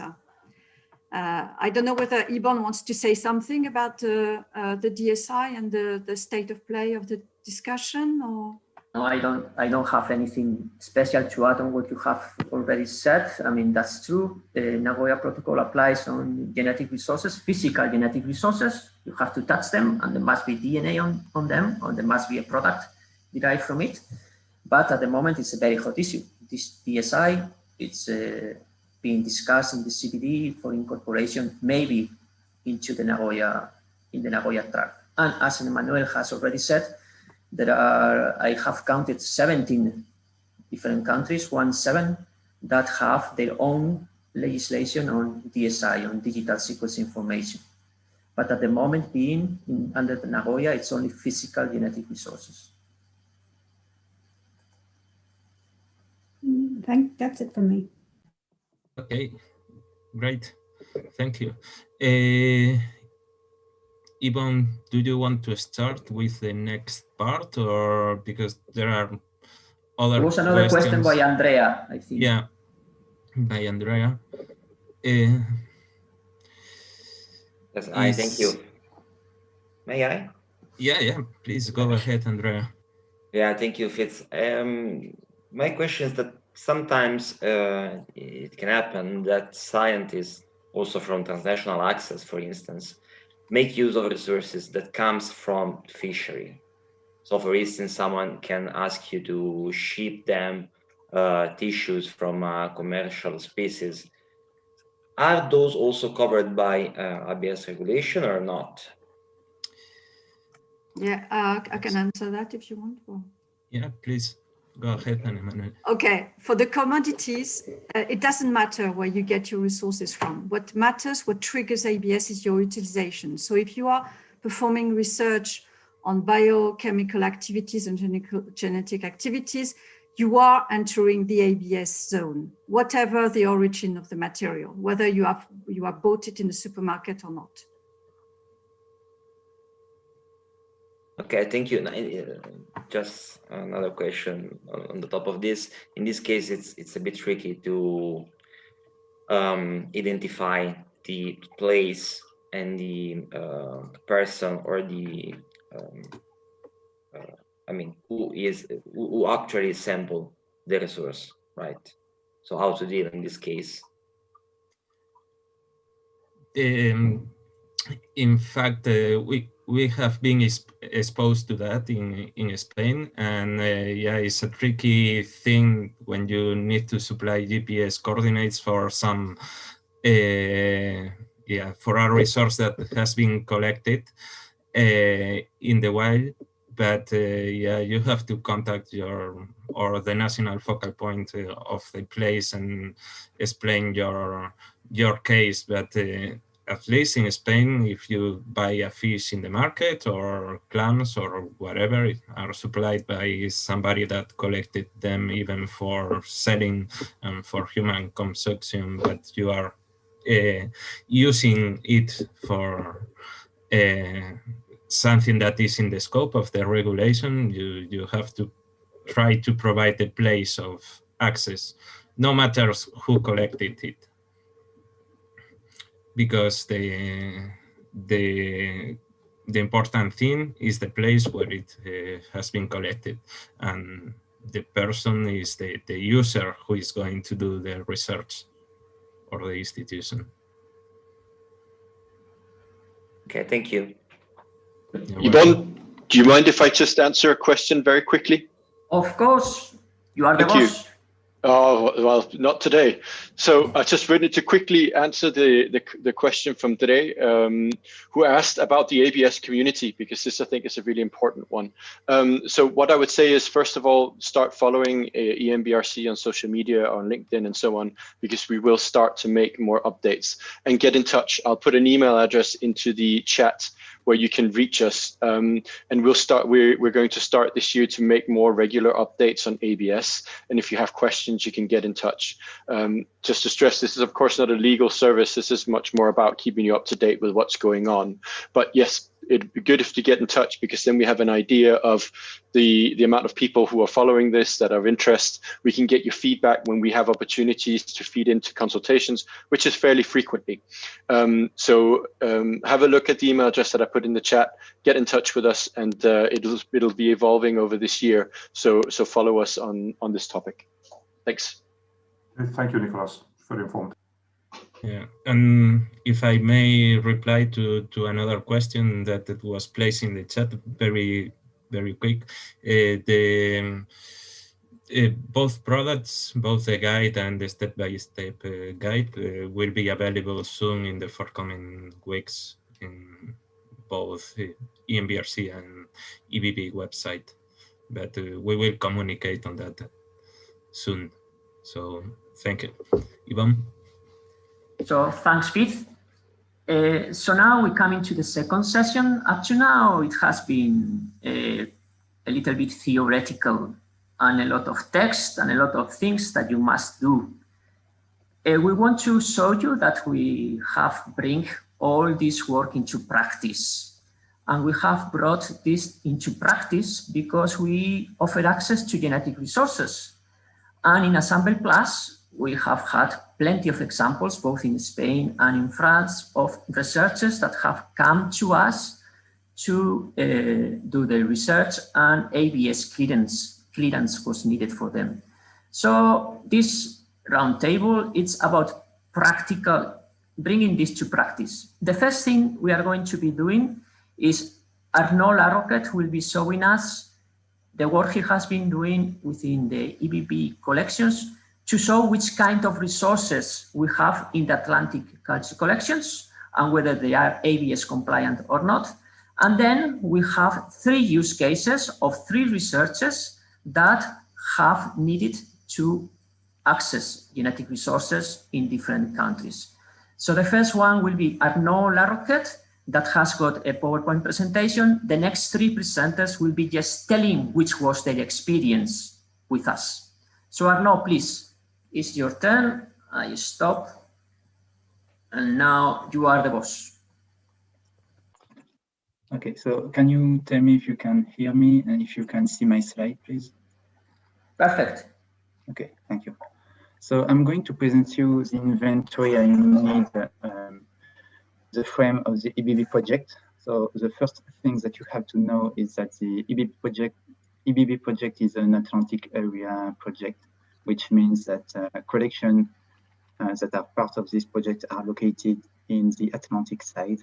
I don't know whether Yvonne wants to say something about the DSI and the state of play of the discussion, or? No, I don't have anything special to add on what you have already said. I mean, that's true. The Nagoya Protocol applies on genetic resources, physical genetic resources. You have to touch them, and there must be DNA on them, or there must be a product derived from it. But at the moment, it's a very hot issue. This DSI, it's being discussed in the CBD for incorporation, maybe into the Nagoya tract. And as Emmanuel has already said, I have counted 17 different countries, 17, that have their own legislation on DSI, on digital sequence information. But at the moment under the Nagoya, it's only physical genetic resources. That's it from me. Okay, great. Thank you. Yvonne, do you want to start with the next part, or because there are other There was another question by Andrea, I think. Yeah, by Andrea. Yes, I thank you. May I? Yeah, please go ahead, Andrea. Yeah, thank you, Fitz. My question is that sometimes it can happen that scientists, also from transnational access, for instance, make use of resources that comes from fishery. So for instance, someone can ask you to ship them tissues from commercial species. Are those also covered by ABS regulation or not? Yeah, I can answer that if you want. Or... Yeah, please go ahead, Emmanuel. Okay, for the commodities, it doesn't matter where you get your resources from. What matters, what triggers ABS is your utilization. So if you are performing research on biochemical activities and genetic activities, you are entering the ABS zone, whatever the origin of the material, whether you have bought it in the supermarket or not. Okay, thank you. Just another question on the top of this. In this case, it's a bit tricky to identify the place and the person or the who actually sampled the resource, right? So how to deal in this case? In fact, we have been exposed to that in Spain, and yeah, it's a tricky thing when you need to supply GPS coordinates for some for a resource that has been collected in the wild. But yeah, you have to contact the national focal point of the place and explain your case. But at least in Spain, if you buy a fish in the market or clams or whatever are supplied by somebody that collected them even for selling and for human consumption, but you are using it for something that is in the scope of the regulation, you have to try to provide the place of access, no matter who collected it. Because the important thing is the place where it has been collected, and the person is the user who is going to do the research, or the institution. Okay, thank you. Yvonne, do you mind if I just answer a question very quickly? Of course, you are the boss. Oh, well, not today. So I just wanted to quickly answer the question from today, who asked about the ABS community, because this, I think, is a really important one. So what I would say is, first of all, start following EMBRC on social media, on LinkedIn and so on, because we will start to make more updates, and get in touch. I'll put an email address into the chat where you can reach us, and we're going to start this year to make more regular updates on ABS. And if you have questions, you can get in touch. Just to stress, this is of course not a legal service. This is much more about keeping you up to date with what's going on. But yes, it'd be good if you get in touch, because then we have an idea of the amount of people who are following this that are of interest. We can get your feedback when we have opportunities to feed into consultations, which is fairly frequently. So have a look at the email address that I put in the chat, get in touch with us, and it'll be evolving over this year. So follow us on this topic. Thanks. Thank you, Nicolas. Very informative. Yeah, and if I may reply to another question that was placed in the chat, very quick. Both products, both the guide and the step-by-step guide, will be available soon in the forthcoming weeks in both EMBRC and EBB website. But we will communicate on that soon. So thank you, Ivan. So thanks, Pete. So now we come into the second session. Up to now, it has been a little bit theoretical and a lot of text and a lot of things that you must do. We want to show you that we have bring all this work into practice. And we have brought this into practice because we offer access to genetic resources. And in Assemble Plus, we have had plenty of examples, both in Spain and in France, of researchers that have come to us to do the research, and ABS clearance was needed for them. So this roundtable, it's about practical, bringing this to practice. The first thing we are going to be doing is Arnaud Larroquette will be showing us the work he has been doing within the EBB collections to show which kind of resources we have in the Atlantic culture collections and whether they are ABS compliant or not. And then we have 3 use cases of 3 researchers that have needed to access genetic resources in different countries. So the first one will be Arnaud Larroquette, that has got a PowerPoint presentation. The next 3 presenters will be just telling which was their experience with us. So Arnaud, please, it's your turn. I stop. And now you are the boss. Okay, so can you tell me if you can hear me and if you can see my slide, please? Perfect. Okay, thank you. So I'm going to present you the inventory I need, the frame of the EBB project. So the first thing that you have to know is that the EBB project is an Atlantic area project, which means that collections that are part of this project are located in the Atlantic side.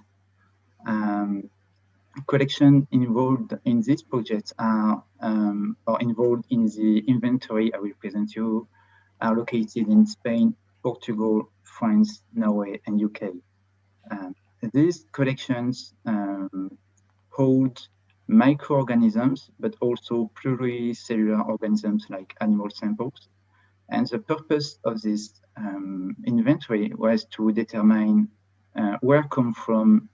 Collections involved in this project are or involved in the inventory I will present you are located in Spain, Portugal, France, Norway, and UK. These collections hold microorganisms, but also pluricellular organisms like animal samples. And the purpose of this inventory was to determine where come from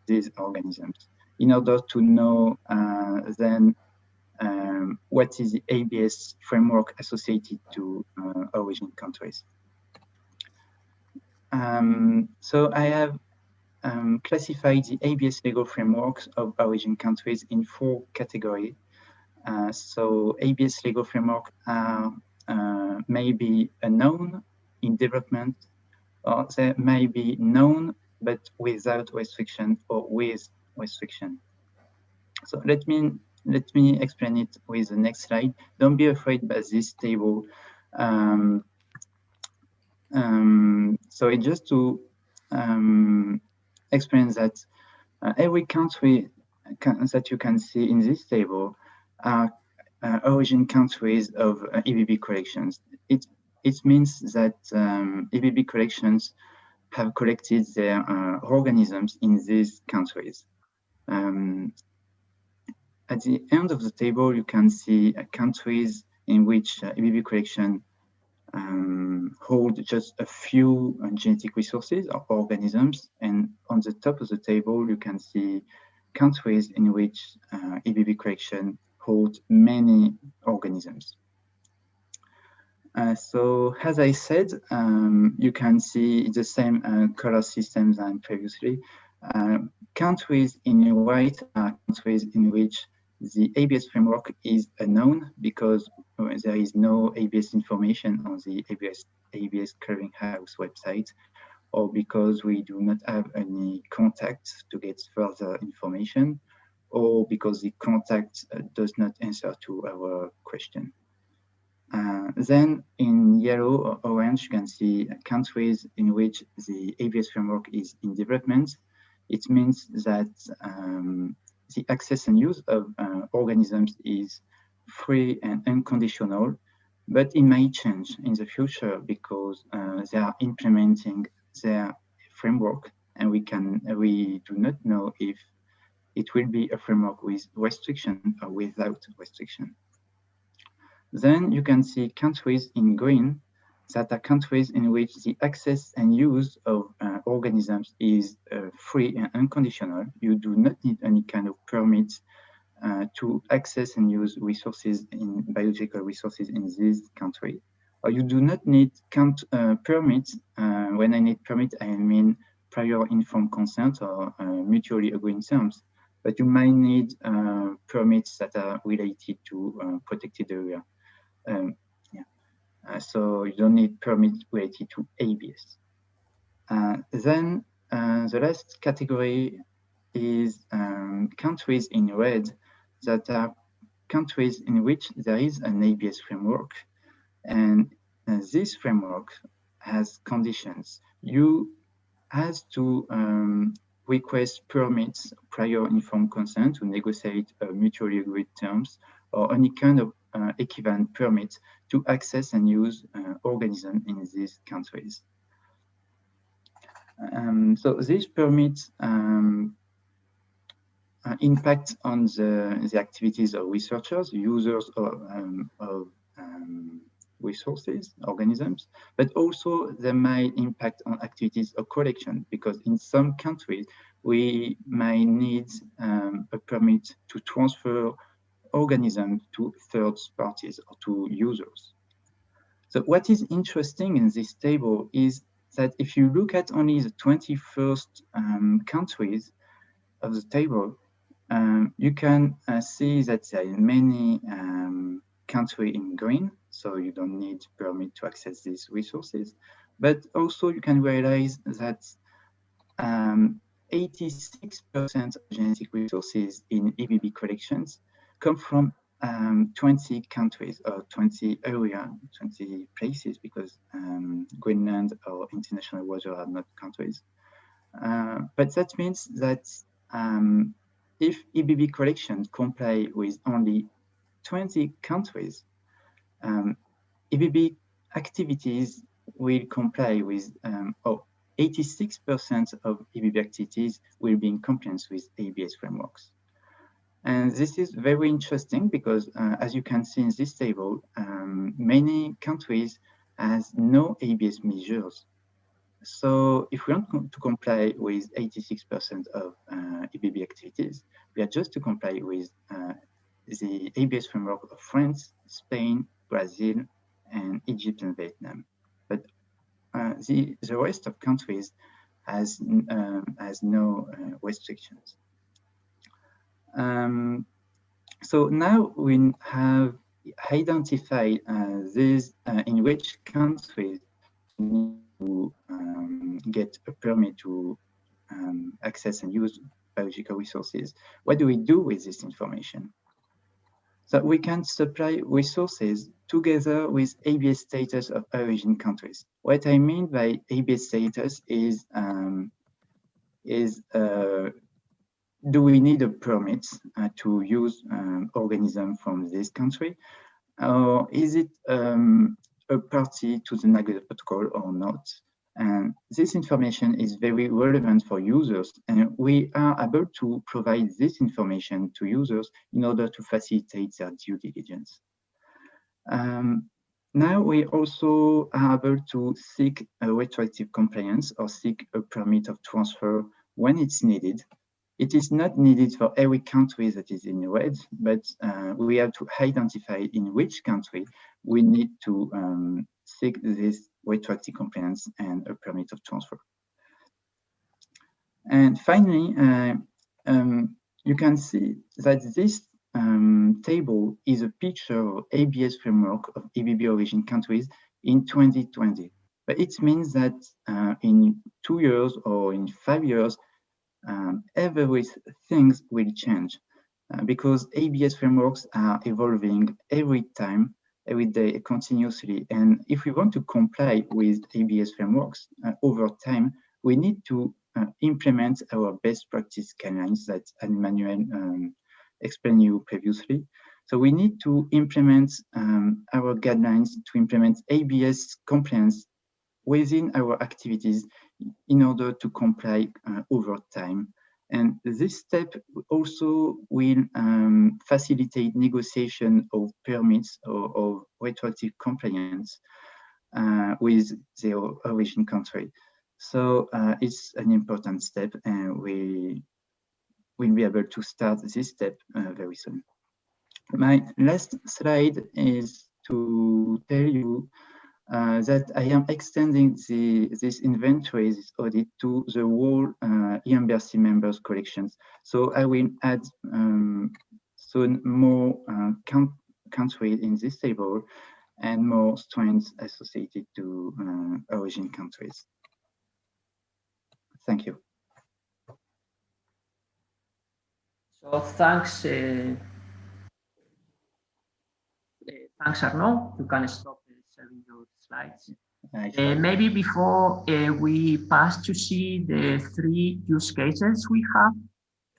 these organisms, in order to know then what is the ABS framework associated to origin countries. So I have classified the ABS legal frameworks of origin countries in 4 categories. So ABS legal framework are may be unknown in development, or they may be known but without restriction or with restriction. So let me explain it with the next slide. Don't be afraid by this table. So it just to explain that every country that you can see in this table are origin countries of EBB collections. It means that EBB collections have collected their organisms in these countries. At the end of the table, you can see countries in which EBB collection hold just a few genetic resources or organisms. And on the top of the table, you can see countries in which EBB collection hold many organisms. So as I said, you can see the same color system than previously. Countries in white are countries in which the ABS framework is unknown because there is no ABS information on the ABS clearinghouse website, or because we do not have any contacts to get further information, or because the contact does not answer to our question. Then in yellow or orange, you can see countries in which the ABS framework is in development. It means that the access and use of organisms is free and unconditional, but it may change in the future because they are implementing their framework, and we do not know if it will be a framework with restriction or without restriction. Then you can see countries in green that are countries in which the access and use of organisms is free and unconditional. You do not need any kind of permit to access and use resources in biological resources in this country. Or you do not need permits. When I need permit, I mean prior informed consent or mutually agreed terms. But you might need permits that are related to protected area. So you don't need permits related to ABS. Then the last category is countries in red that are countries in which there is an ABS framework, and this framework has conditions. You have to request permits, prior informed consent to negotiate mutually agreed terms, or any kind of equivalent permit to access and use organisms in these countries. So these permits impact on the activities of researchers, users of resources, organisms, but also they might impact on activities of collection, because in some countries we might need a permit to transfer organisms to third parties or to users. So what is interesting in this table is that if you look at only the 21st countries of the table, you can see that there are many countries in green, so you don't need permit to access these resources. But also you can realize that 86% of genetic resources in EBB collections come from 20 countries or 20 areas, 20 places, because Greenland or international water are not countries. But that means that if EBB collections comply with only 20 countries, EBB activities will comply with 86% of EBB activities will be in compliance with ABS frameworks. And this is very interesting because, as you can see in this table, many countries has no ABS measures. So if we want to comply with 86% of EBB activities, we are just to comply with the ABS framework of France, Spain, Brazil, and Egypt and Vietnam. But the rest of countries has no restrictions. So now we have identified these in which countries need to get a permit to access and use biological resources. What do we do with this information? So we can supply resources together with ABS status of origin countries. What I mean by ABS status is do we need a permit to use organism from this country, or is it a party to the Nagoya Protocol or not? And this information is very relevant for users, and we are able to provide this information to users in order to facilitate their due diligence. Now we also are able to seek a retroactive compliance or seek a permit of transfer when it's needed. It is not needed for every country that is in red, but we have to identify in which country we need to seek this retroactive compliance and a permit of transfer. And finally, you can see that this table is a picture of ABS framework of EBB origin countries in 2020. But it means that in 2 years or in 5 years, everything will change because ABS frameworks are evolving every time, every day, continuously. And if we want to comply with ABS frameworks over time, we need to implement our best practice guidelines that Emmanuel explained you previously. So we need to implement our guidelines to implement ABS compliance within our activities in order to comply over time. And this step also will facilitate negotiation of permits or retroactive compliance with the origin country. So it's an important step, and we will be able to start this step very soon. My last slide is to tell you that I am extending this inventory, this audit, to the whole EMBRC members' collections. So I will add soon more countries in this table and more strains associated to origin countries. Thank you. So thanks, thanks Arnaud. You can stop sharing your slides. Maybe before we pass to see the 3 use cases we have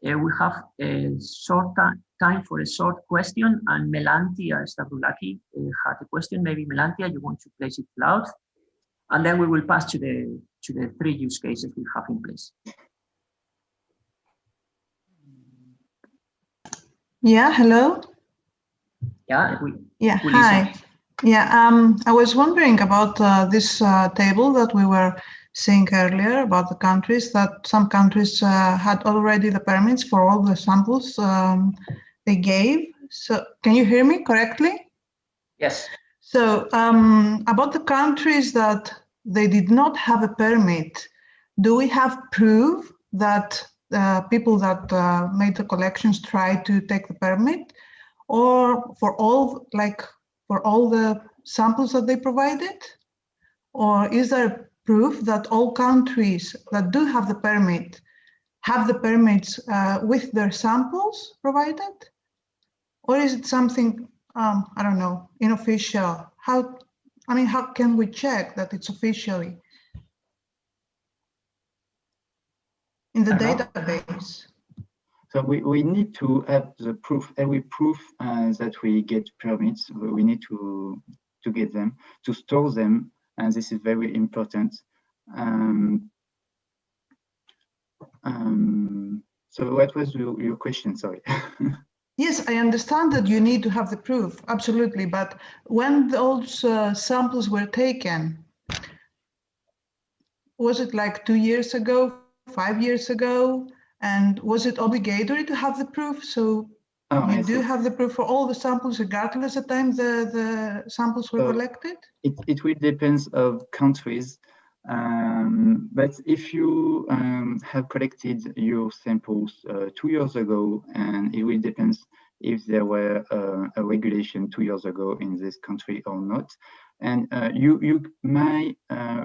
a short time for a short question, and Melantia Stavroulaki had a question. Maybe Melantia, you want to place it loud, and then we will pass to the 3 use cases we have in place. Yeah, hello. Yeah, hi. Yeah, I was wondering about this table that we were seeing earlier about the countries, that some countries had already the permits for all the samples they gave. So can you hear me correctly? Yes. So about the countries that they did not have a permit, do we have proof that people that made the collections tried to take the permit, or for all the samples that they provided? Or is there proof that all countries that do have the permit have the permits with their samples provided? Or is it something, I don't know, unofficial? How can we check that it's officially in the database? So we need to have the proof, every proof that we get permits, we need to get them, to store them, and this is very important. So what was your question, sorry? Yes, I understand that you need to have the proof, absolutely, but when those samples were taken, was it like 2 years ago, 5 years ago? And was it obligatory to have the proof? So you do have the proof for all the samples, regardless of the time the samples were collected? It will depend on countries. But if you have collected your samples 2 years ago, and it will depend if there were a regulation 2 years ago in this country or not. And you might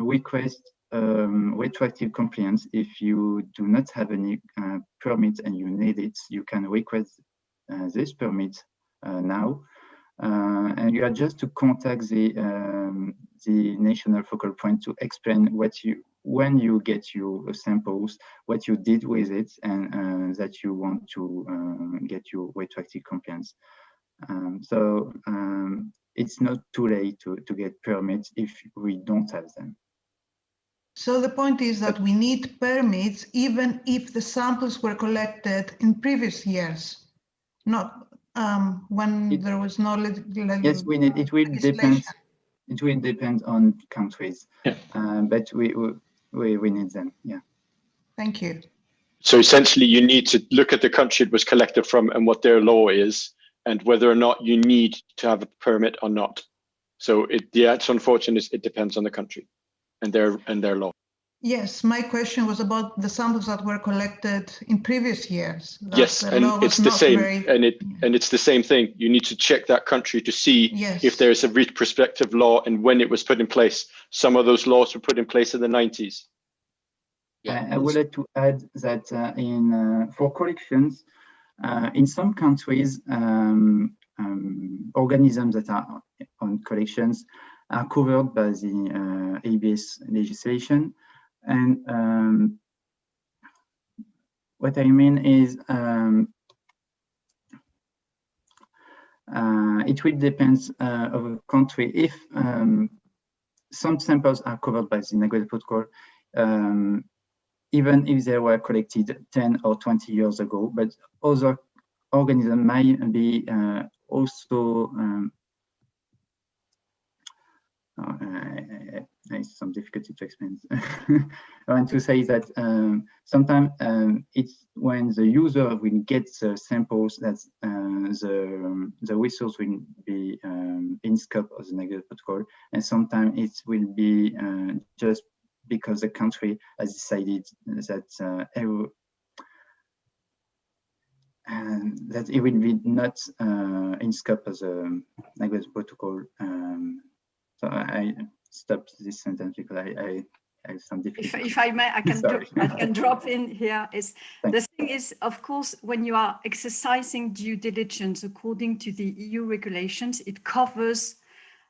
request retroactive compliance. If you do not have any permit and you need it, you can request this permit now. And you are just to contact the national focal point to explain when you get your samples, what you did with it, and that you want to get your retroactive compliance. So it's not too late to get permits if we don't have them. So the point is that we need permits even if the samples were collected in previous years, not when there was no yes, we need. It will depend. It will depend on countries, but we need them. Yeah. Thank you. So essentially, you need to look at the country it was collected from and what their law is, and whether or not you need to have a permit or not. So the answer, unfortunately, is it depends on the country and their law. Yes, my question was about the samples that were collected in previous years. Yes, and it's the same, and it's the same thing. You need to check that country to see if there is a retrospective law and when it was put in place. Some of those laws were put in place in the 90s. Yeah, I would like to add that for collections, in some countries, organisms that are on collections are covered by the ABS legislation. And what I mean is it will depend of a country. If some samples are covered by the Nagoya Protocol, even if they were collected 10 or 20 years ago, but other organisms might be also it's some difficulty to explain. I want to say that sometimes it's when the user will get the samples that the resource will be in scope of the Nagoya Protocol, and sometimes it will be just because the country has decided that that it will be not in scope of the Nagoya Protocol. So I stopped this sentence because I have some difficulty. If I may, I can drop in here. The thing is, of course, when you are exercising due diligence according to the EU regulations, it covers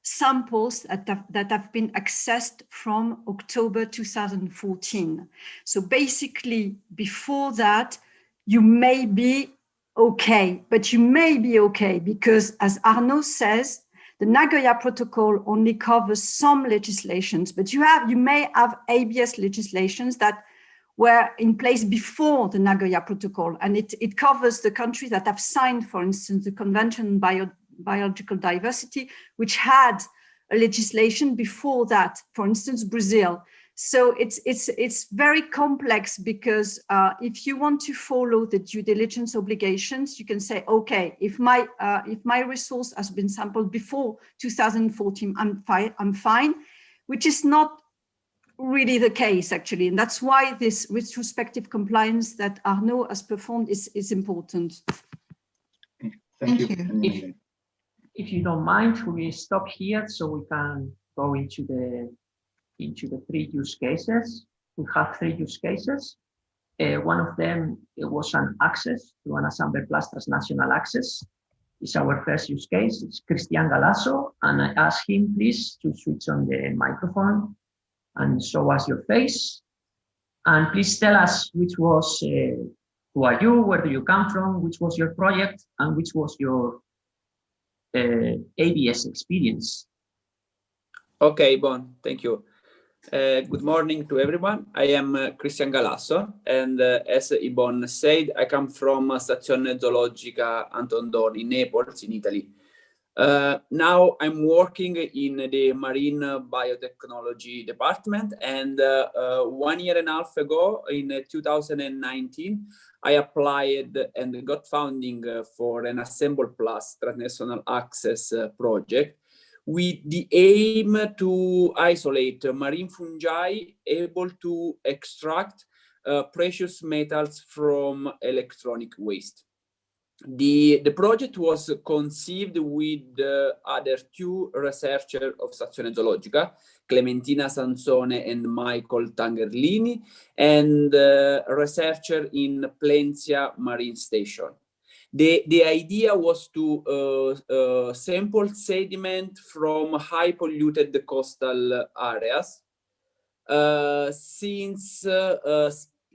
samples that have been accessed from October 2014. So basically, before that, you may be okay, but you may be okay because, as Arnaud says, the Nagoya Protocol only covers some legislations, but you may have ABS legislations that were in place before the Nagoya Protocol, and it covers the countries that have signed, for instance, the Convention on Biological Diversity, which had a legislation before that, for instance, Brazil. So it's very complex because if you want to follow the due diligence obligations, you can say, okay, if my resource has been sampled before 2014, I'm fine, which is not really the case actually, and that's why this retrospective compliance that Arnaud has performed is important. Thank you. If you don't mind, we stop here so we can go into the 3 use cases. We have 3 use cases. One of them was an access to an Assemble Plus transnational access. It's our first use case. It's Cristian Galasso, and I ask him please to switch on the microphone and show us your face. And please tell us which was, who are you, where do you come from, which was your project, and which was your ABS experience. Okay, Bon, thank you. Good morning to everyone. I am Cristian Galasso, and as Ibon said, I come from Stazione Zoologica Anton Dohrn in Naples, in Italy. Now I'm working in the marine biotechnology department, and 1.5 years ago, in 2019, I applied and got funding for an Assemble Plus transnational access project, with the aim to isolate marine fungi able to extract precious metals from electronic waste. The project was conceived with other 2 researchers of Stazione Zoologica, Clementina Sansone and Michael Tangerlini, and researcher in Plencia Marine Station. The idea was to sample sediment from high polluted coastal areas, since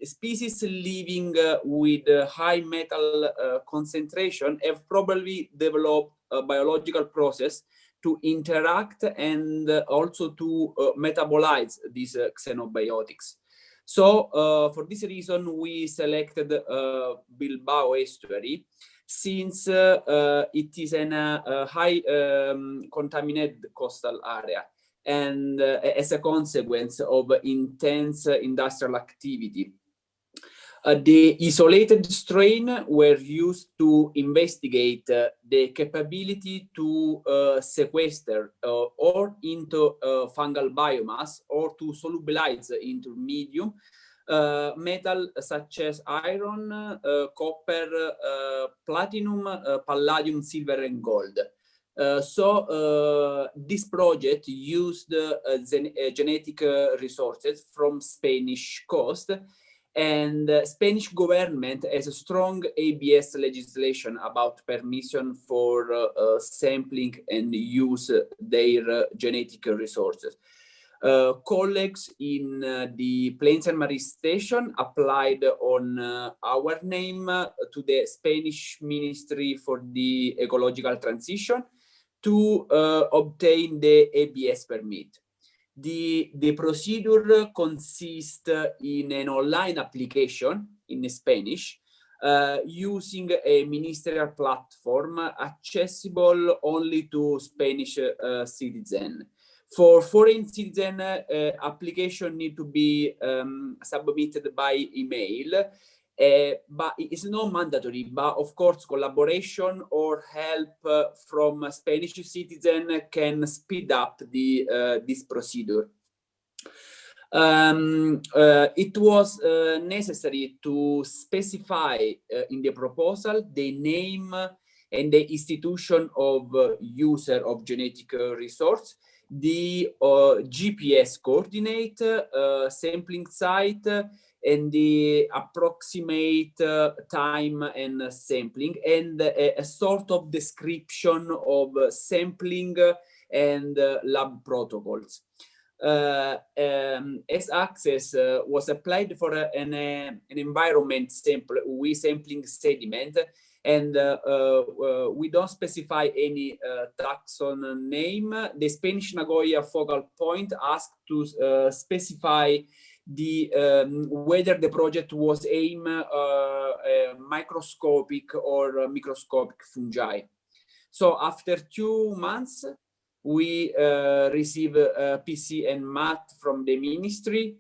species living with high metal concentration have probably developed a biological process to interact and also to metabolize these xenobiotics. So for this reason, we selected Bilbao estuary, since it is in a high contaminated coastal area, and as a consequence of intense industrial activity. The isolated strain were used to investigate the capability to sequester or into fungal biomass or to solubilize into medium metal such as iron, copper, platinum, palladium, silver, and gold. So this project used genetic resources from Spanish coast, and Spanish government has a strong ABS legislation about permission for sampling and use their genetic resources. Colleagues in the Plains and Marine Station applied on our name to the Spanish Ministry for the Ecological Transition to obtain the ABS permit. The procedure consists in an online application in Spanish using a ministerial platform accessible only to Spanish citizens. For foreign citizen, application need to be submitted by email, but it's not mandatory. But of course, collaboration or help from a Spanish citizen can speed up this procedure. It was necessary to specify in the proposal the name and the institution of user of genetic resource, the GPS coordinate, sampling site, and the approximate time and sampling, and a sort of description of sampling and lab protocols. As access was applied for an environment sample, we sampling sediment, and we don't specify any taxon name. The Spanish Nagoya focal point asked to specify the whether the project was aimed microscopic or microscopic fungi. So after 2 months, we receive PC and MAT from the ministry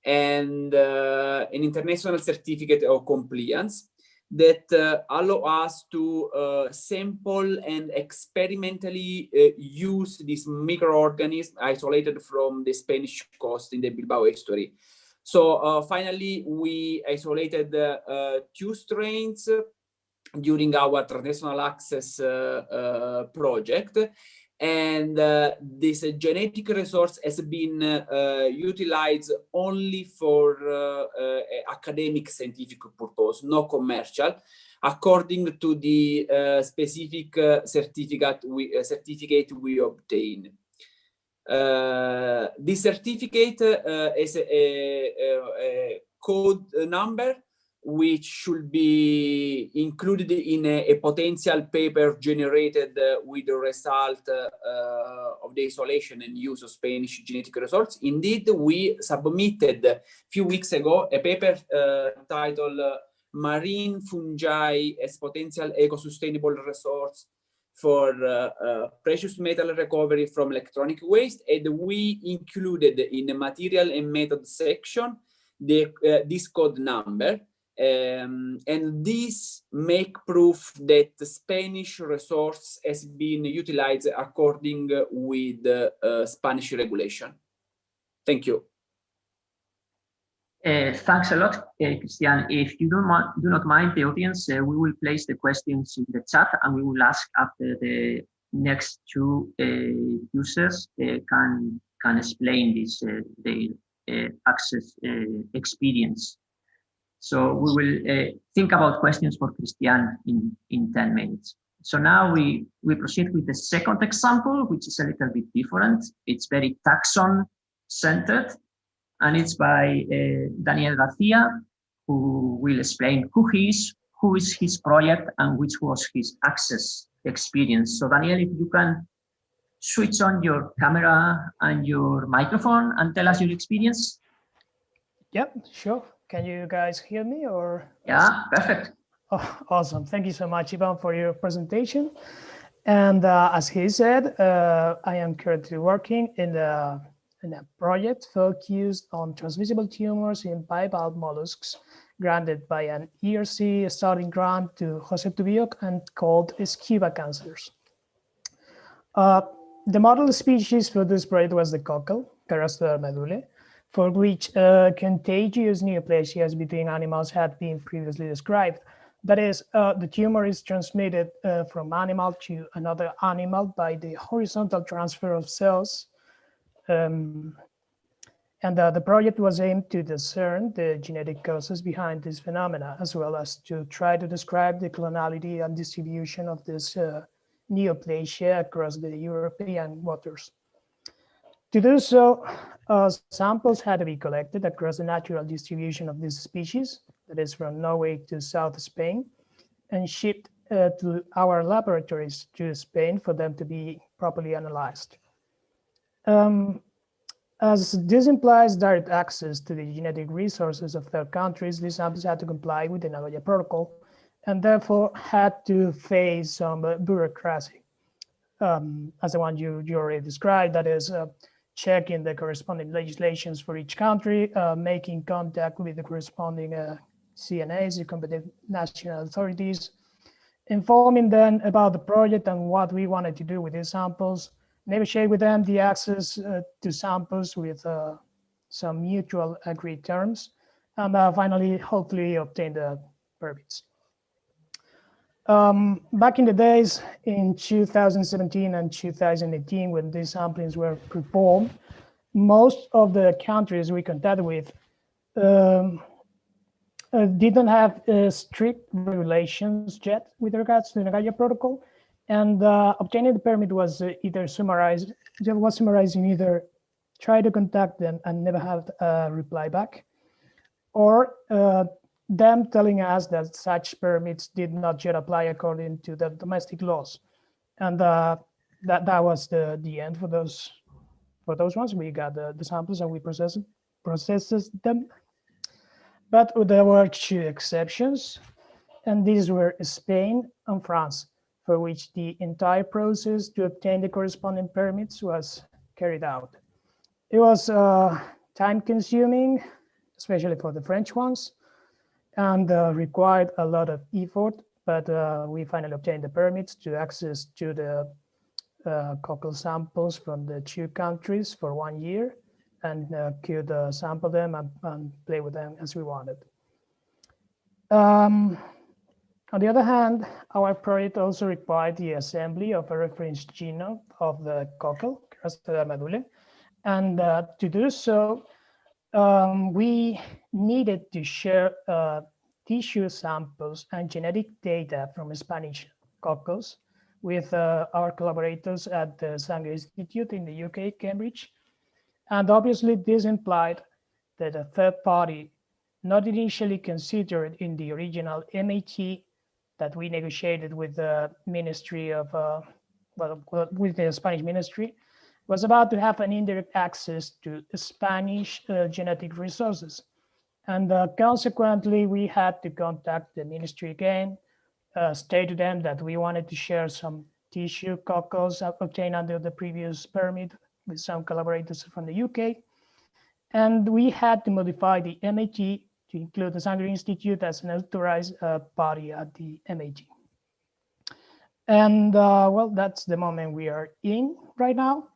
and an international certificate of compliance that allow us to sample and experimentally use this microorganism isolated from the Spanish coast in the Bilbao estuary. So finally, we isolated 2 strains during our transnational access project. And this genetic resource has been utilized only for academic scientific purpose, no commercial, according to the specific certificate we obtain. This certificate is a code number which should be included in a potential paper generated with the result of the isolation and use of Spanish genetic resource. Indeed, we submitted a few weeks ago a paper titled Marine Fungi as Potential Eco-Sustainable Resource for Precious Metal Recovery from Electronic Waste, and we included in the material and method section this code number. And this make proof that the Spanish resource has been utilized according with Spanish regulation. Thank you. Thanks a lot, Christian. If you do not mind, the audience, we will place the questions in the chat, and we will ask after the next 2 users can explain this their access experience. So we will think about questions for Christian in 10 minutes. So now we proceed with the second example, which is a little bit different. It's very taxon-centered, and it's by Daniel Garcia, who will explain who he is his project, and which was his access experience. So Daniel, if you can switch on your camera and your microphone and tell us your experience. Yep, sure. Can you guys hear me or? Yeah, perfect. Oh, awesome. Thank you so much, Ivan, for your presentation. And as he said, I am currently working in a project focused on transmissible tumors in bivalve mollusks granted by an ERC starting grant to Jose Tubiok and called scuba cancers. The model species for this project was the cockle, Carastoda medulae, for which contagious neoplasias between animals had been previously described. That is, the tumor is transmitted from animal to another animal by the horizontal transfer of cells. And the project was aimed to discern the genetic causes behind this phenomena, as well as to try to describe the clonality and distribution of this neoplasia across the European waters. To do so, samples had to be collected across the natural distribution of this species, that is from Norway to South Spain, and shipped to our laboratories to Spain for them to be properly analyzed. As this implies direct access to the genetic resources of third countries, these samples had to comply with the Nagoya Protocol and therefore had to face some bureaucracy, as the one you already described, that is checking the corresponding legislations for each country, making contact with the corresponding CNAs, the competent national authorities, informing them about the project and what we wanted to do with these samples, negotiate with them the access to samples with some mutual agreed terms, and finally, hopefully obtain the permits. Back in the days in 2017 and 2018, when these samplings were performed, most of the countries we contacted with didn't have strict regulations yet with regards to the Nagoya Protocol, and obtaining the permit was either summarized in either try to contact them and never have a reply back, or them telling us that such permits did not yet apply according to the domestic laws, and that was the end for those ones. We got the samples and we processed them, but there were two exceptions, and these were Spain and France, for which the entire process to obtain the corresponding permits was carried out. It was time-consuming, especially for the French ones, and required a lot of effort, but we finally obtained the permits to access to the cockle samples from the two countries for 1 year, and could sample them and play with them as we wanted. On the other hand, our project also required the assembly of a reference genome of the cockle, Carastoda medulae, and to do so, we needed to share tissue samples and genetic data from Spanish cockles with our collaborators at the Sanger Institute in the UK, Cambridge. And obviously this implied that a third party, not initially considered in the original MAT that we negotiated with the Ministry of, with the Spanish Ministry, was about to have an indirect access to Spanish genetic resources. And consequently, we had to contact the ministry again, state to them that we wanted to share some tissue cockles obtained under the previous permit with some collaborators from the UK. And we had to modify the MAT to include the Sanger Institute as an authorized party at the MAT. And well, that's the moment we are in right now.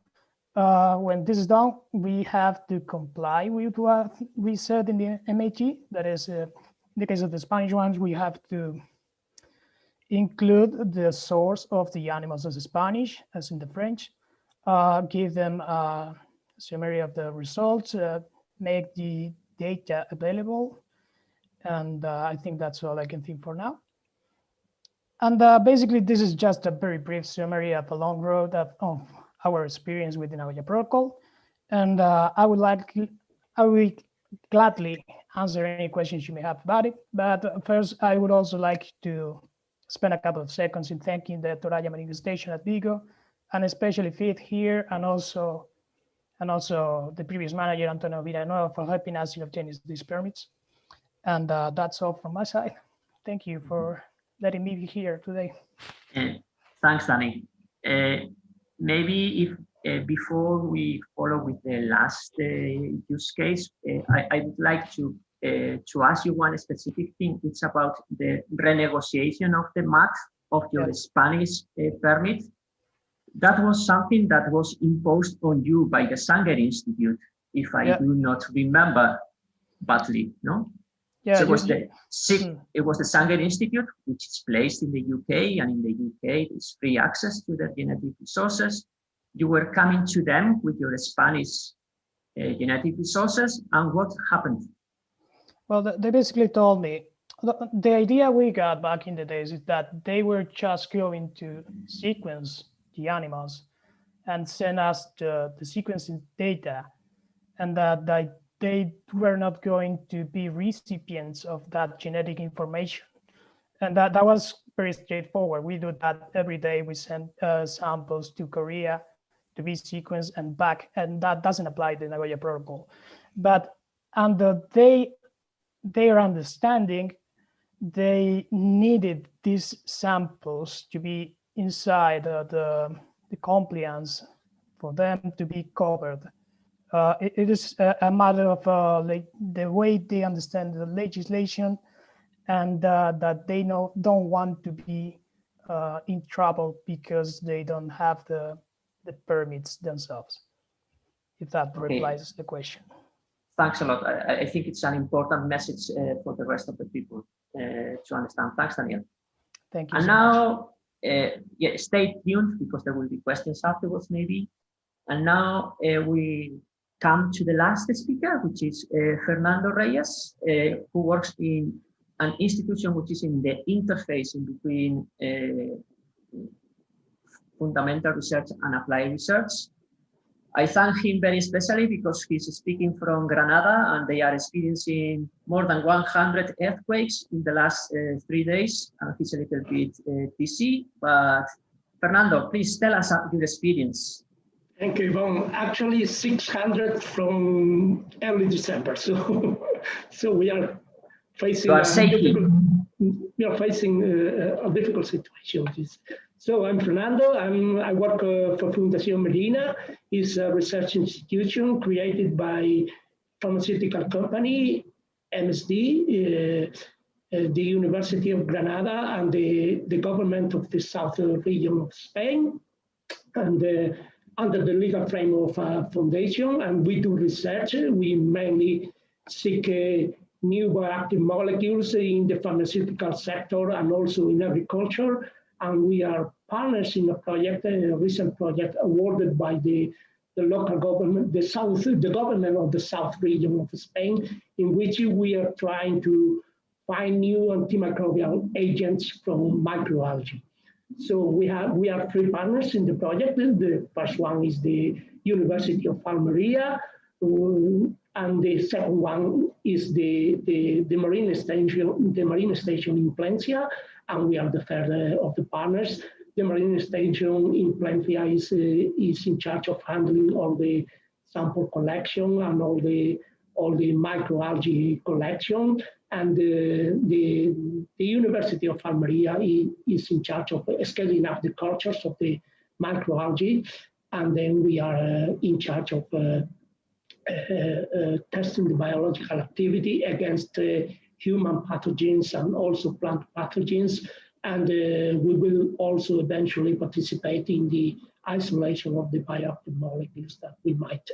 When this is done, we have to comply with what we said in the MAT. That is, in the case of the Spanish ones, we have to include the source of the animals as Spanish, as in the French, give them a summary of the results, make the data available. And I think that's all I can think for now. And basically, this is just a very brief summary of a long road of our experience with the Nagoya Protocol. And I will gladly answer any questions you may have about it. But first, I would also like to spend a couple of seconds in thanking the Toraya Marine Station at Vigo, and especially Fit here, and also the previous manager, Antonio Villanueva, for helping us in obtaining these permits. And that's all from my side. Thank you for letting me be here today. Thanks, Danny. Maybe if before we follow with the last use case, I would like to to ask you one specific thing. It's about the renegotiation of the MAT of your Spanish permit. That was something that was imposed on you by the Sanger Institute, if I do not remember badly, no? Yeah, so it was the Sanger Institute, which is placed in the UK, and in the UK, there's free access to the genetic resources. You were coming to them with your Spanish genetic resources, and what happened? Well, they basically told me, the idea we got back in the days is that they were just going to sequence the animals and send us the sequencing data, and that they were not going to be recipients of that genetic information. And that was very straightforward. We do that every day. We send samples to Korea to be sequenced and back, and that doesn't apply to the Nagoya Protocol. But under their understanding, they needed these samples to be inside the compliance for them to be covered. It is a matter of like the way they understand the legislation, and that they don't want to be in trouble because they don't have the permits themselves. If that replies the question. Thanks a lot. I think it's an important message for the rest of the people to understand. Thanks, Daniel. Thank you. And now, stay tuned because there will be questions afterwards, maybe. And now we come to the last speaker, which is Fernando Reyes, who works in an institution which is in the interface in between fundamental research and applied research. I thank him very especially because he's speaking from Granada, and they are experiencing more than 100 earthquakes in the last 3 days. And he's a little bit dizzy, but Fernando, please tell us your experience. Thank you, Yvonne. Actually, 600 from early December. So we are facing a difficult situation. So I'm Fernando. I work for Fundación Medina. It's a research institution created by pharmaceutical company, MSD, the University of Granada, and the government of the south region of Spain, and under the legal frame of a foundation. And we do research. We mainly seek new bioactive molecules in the pharmaceutical sector and also in agriculture. And we are partners in a project, a recent project awarded by the local government, the government of the south region of Spain, in which we are trying to find new antimicrobial agents from microalgae. So we are 3 partners in the project. The first one is the University of Almeria, and the second one is the marine station in Plencia, and we are the third of the partners. The marine station in Plencia is in charge of handling all the sample collection and all the microalgae collection, and the University of Almeria is in charge of scaling up the cultures of the microalgae, and then we are in charge of testing the biological activity against human pathogens and also plant pathogens, and we will also eventually participate in the isolation of the bioactive molecules that we might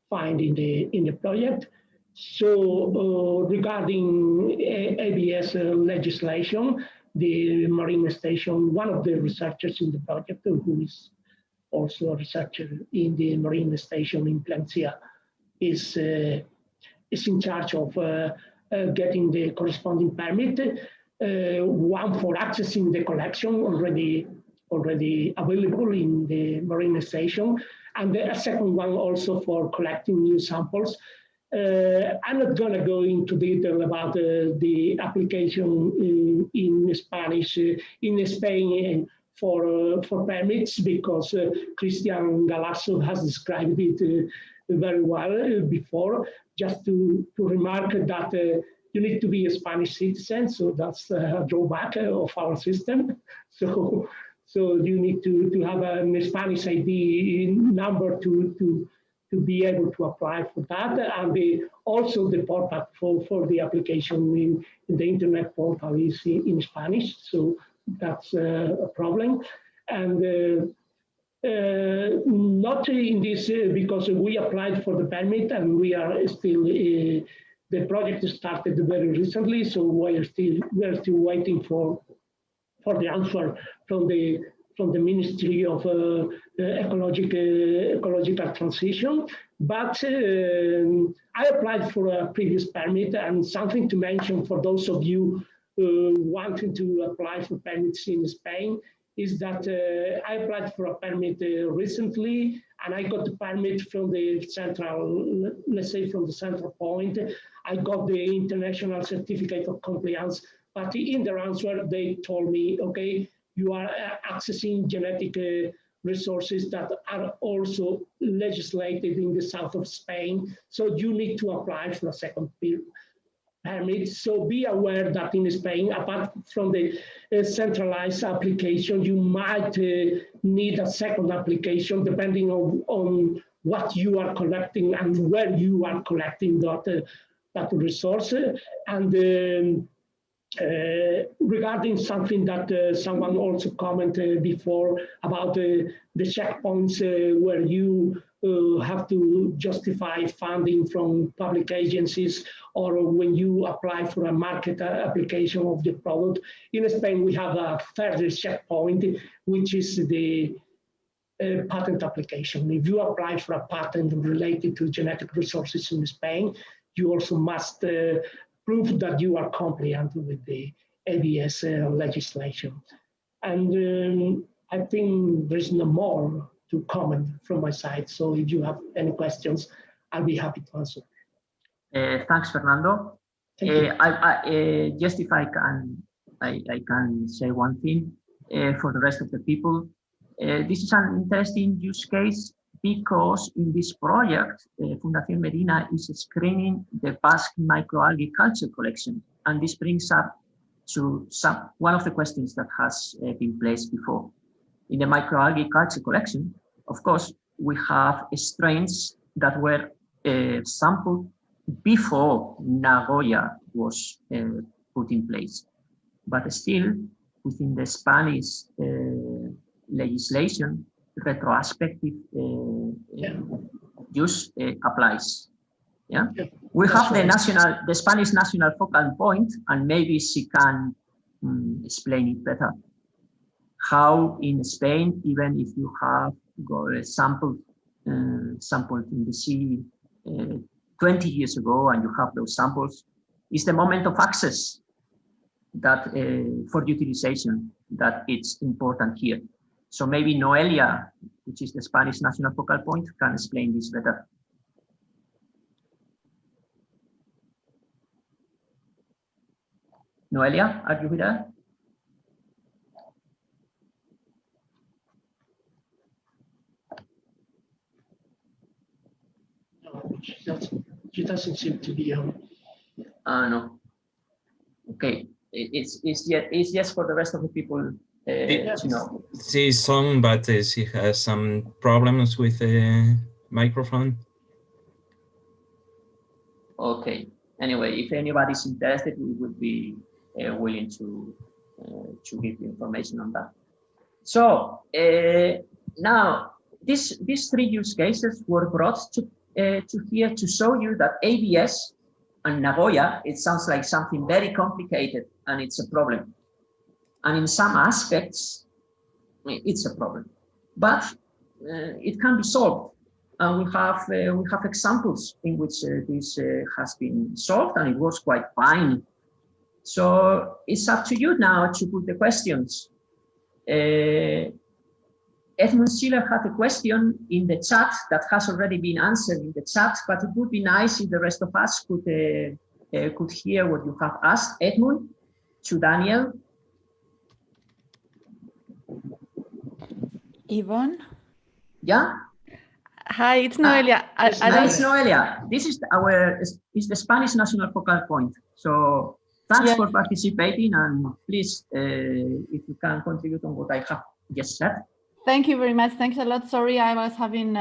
find in the project. So regarding ABS legislation, the marine station, one of the researchers in the project, who is also a researcher in the marine station in Plencia, is in charge of getting the corresponding permit, one for accessing the collection already available in the marine station, and a second one also for collecting new samples. I'm not going to go into detail about the application in Spanish in Spain for permits, because Cristian Galasso has described it very well before. Just to remark that you need to be a Spanish citizen, so that's a drawback of our system. So you need to have a Spanish ID number to to be able to apply for that, and also the portal for the application in the internet portal is in Spanish, so that's a problem. And not in this, because we applied for the permit and we are still, the project started very recently, so we are still waiting for the answer from the Ministry of Ecological Transition. But I applied for a previous permit, and something to mention for those of you wanting to apply for permits in Spain is that I applied for a permit recently, and I got the permit from the central, let's say from the central point. I got the international certificate of compliance, but in their answer, they told me, okay, you are accessing genetic resources that are also legislated in the south of Spain, so you need to apply for a second permit. So be aware that in Spain, apart from the centralized application, you might need a second application depending on what you are collecting and where you are collecting that resource. And regarding something that someone also commented before about the checkpoints where you have to justify funding from public agencies, or when you apply for a market application of the product. In Spain, we have a further checkpoint, which is the patent application. If you apply for a patent related to genetic resources in Spain, you also must prove that you are compliant with the ABS legislation. And I think there's no more to comment from my side. So if you have any questions, I'll be happy to answer. Thanks, Fernando. Just if I can say one thing for the rest of the people. This is an interesting use case because in this project, Fundación Medina is screening the Basque microalgae culture collection. And this brings up to one of the questions that has been placed before. In the microalgae culture collection, of course, we have strains that were sampled before Nagoya was put in place. But still, within the Spanish legislation, retrospective use applies. Yeah, we have the Spanish national focal point, and maybe she can explain it better. How in Spain, even if you have got sampled in the sea 20 years ago, and you have those samples, is the moment of access that for utilization that it's important here. So maybe Noelia, which is the Spanish national focal point, can explain this better. Noelia, are you with us? No, she doesn't seem to be on. No. Okay, it's just for the rest of the people to know. She's on, but she has some problems with the microphone. Okay. Anyway, if anybody's interested, we would be willing to give you information on that. So now these three use cases were brought to here to show you that ABS and Nagoya, it sounds like something very complicated, and it's a problem. And in some aspects, it's a problem, but it can be solved. And we have examples in which this has been solved, and it works quite fine. So it's up to you now to put the questions. Edmund Schiller had a question in the chat that has already been answered in the chat, but it would be nice if the rest of us could hear what you have asked, Edmund, to Daniel. Yvonne? Yeah? Hi, it's Noelia. It's Noelia. This is the Spanish national focal point. So thanks for participating, and please, if you can contribute on what I have just said. Thank you very much. Thanks a lot. Sorry, I was having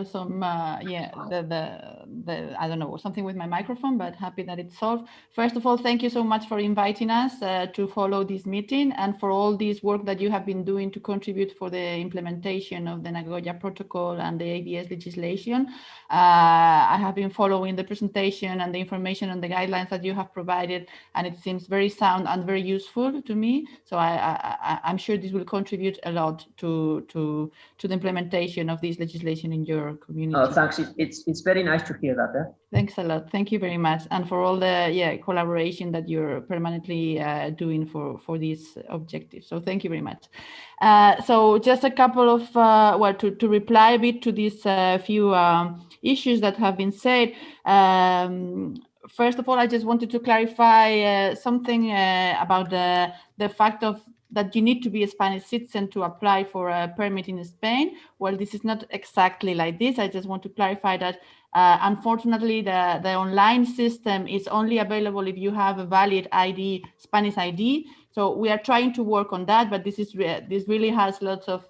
some, I don't know, something with my microphone, but happy that it's solved. First of all, thank you so much for inviting us to follow this meeting and for all this work that you have been doing to contribute for the implementation of the Nagoya Protocol and the ABS legislation. I have been following the presentation and the information and the guidelines that you have provided, and it seems very sound and very useful to me. So I'm sure this will contribute a lot to the implementation of this legislation in your community. Oh, thanks. It's very nice to hear that. Thanks a lot. Thank you very much, and for all the collaboration that you're permanently doing for these objectives. So thank you very much. So just a couple of to reply a bit to these few issues that have been said. First of all, I just wanted to clarify something about the fact that you need to be a Spanish citizen to apply for a permit in Spain. Well, this is not exactly like this. I just want to clarify that unfortunately, the online system is only available if you have a valid ID, Spanish ID. So we are trying to work on that, but this really has lots of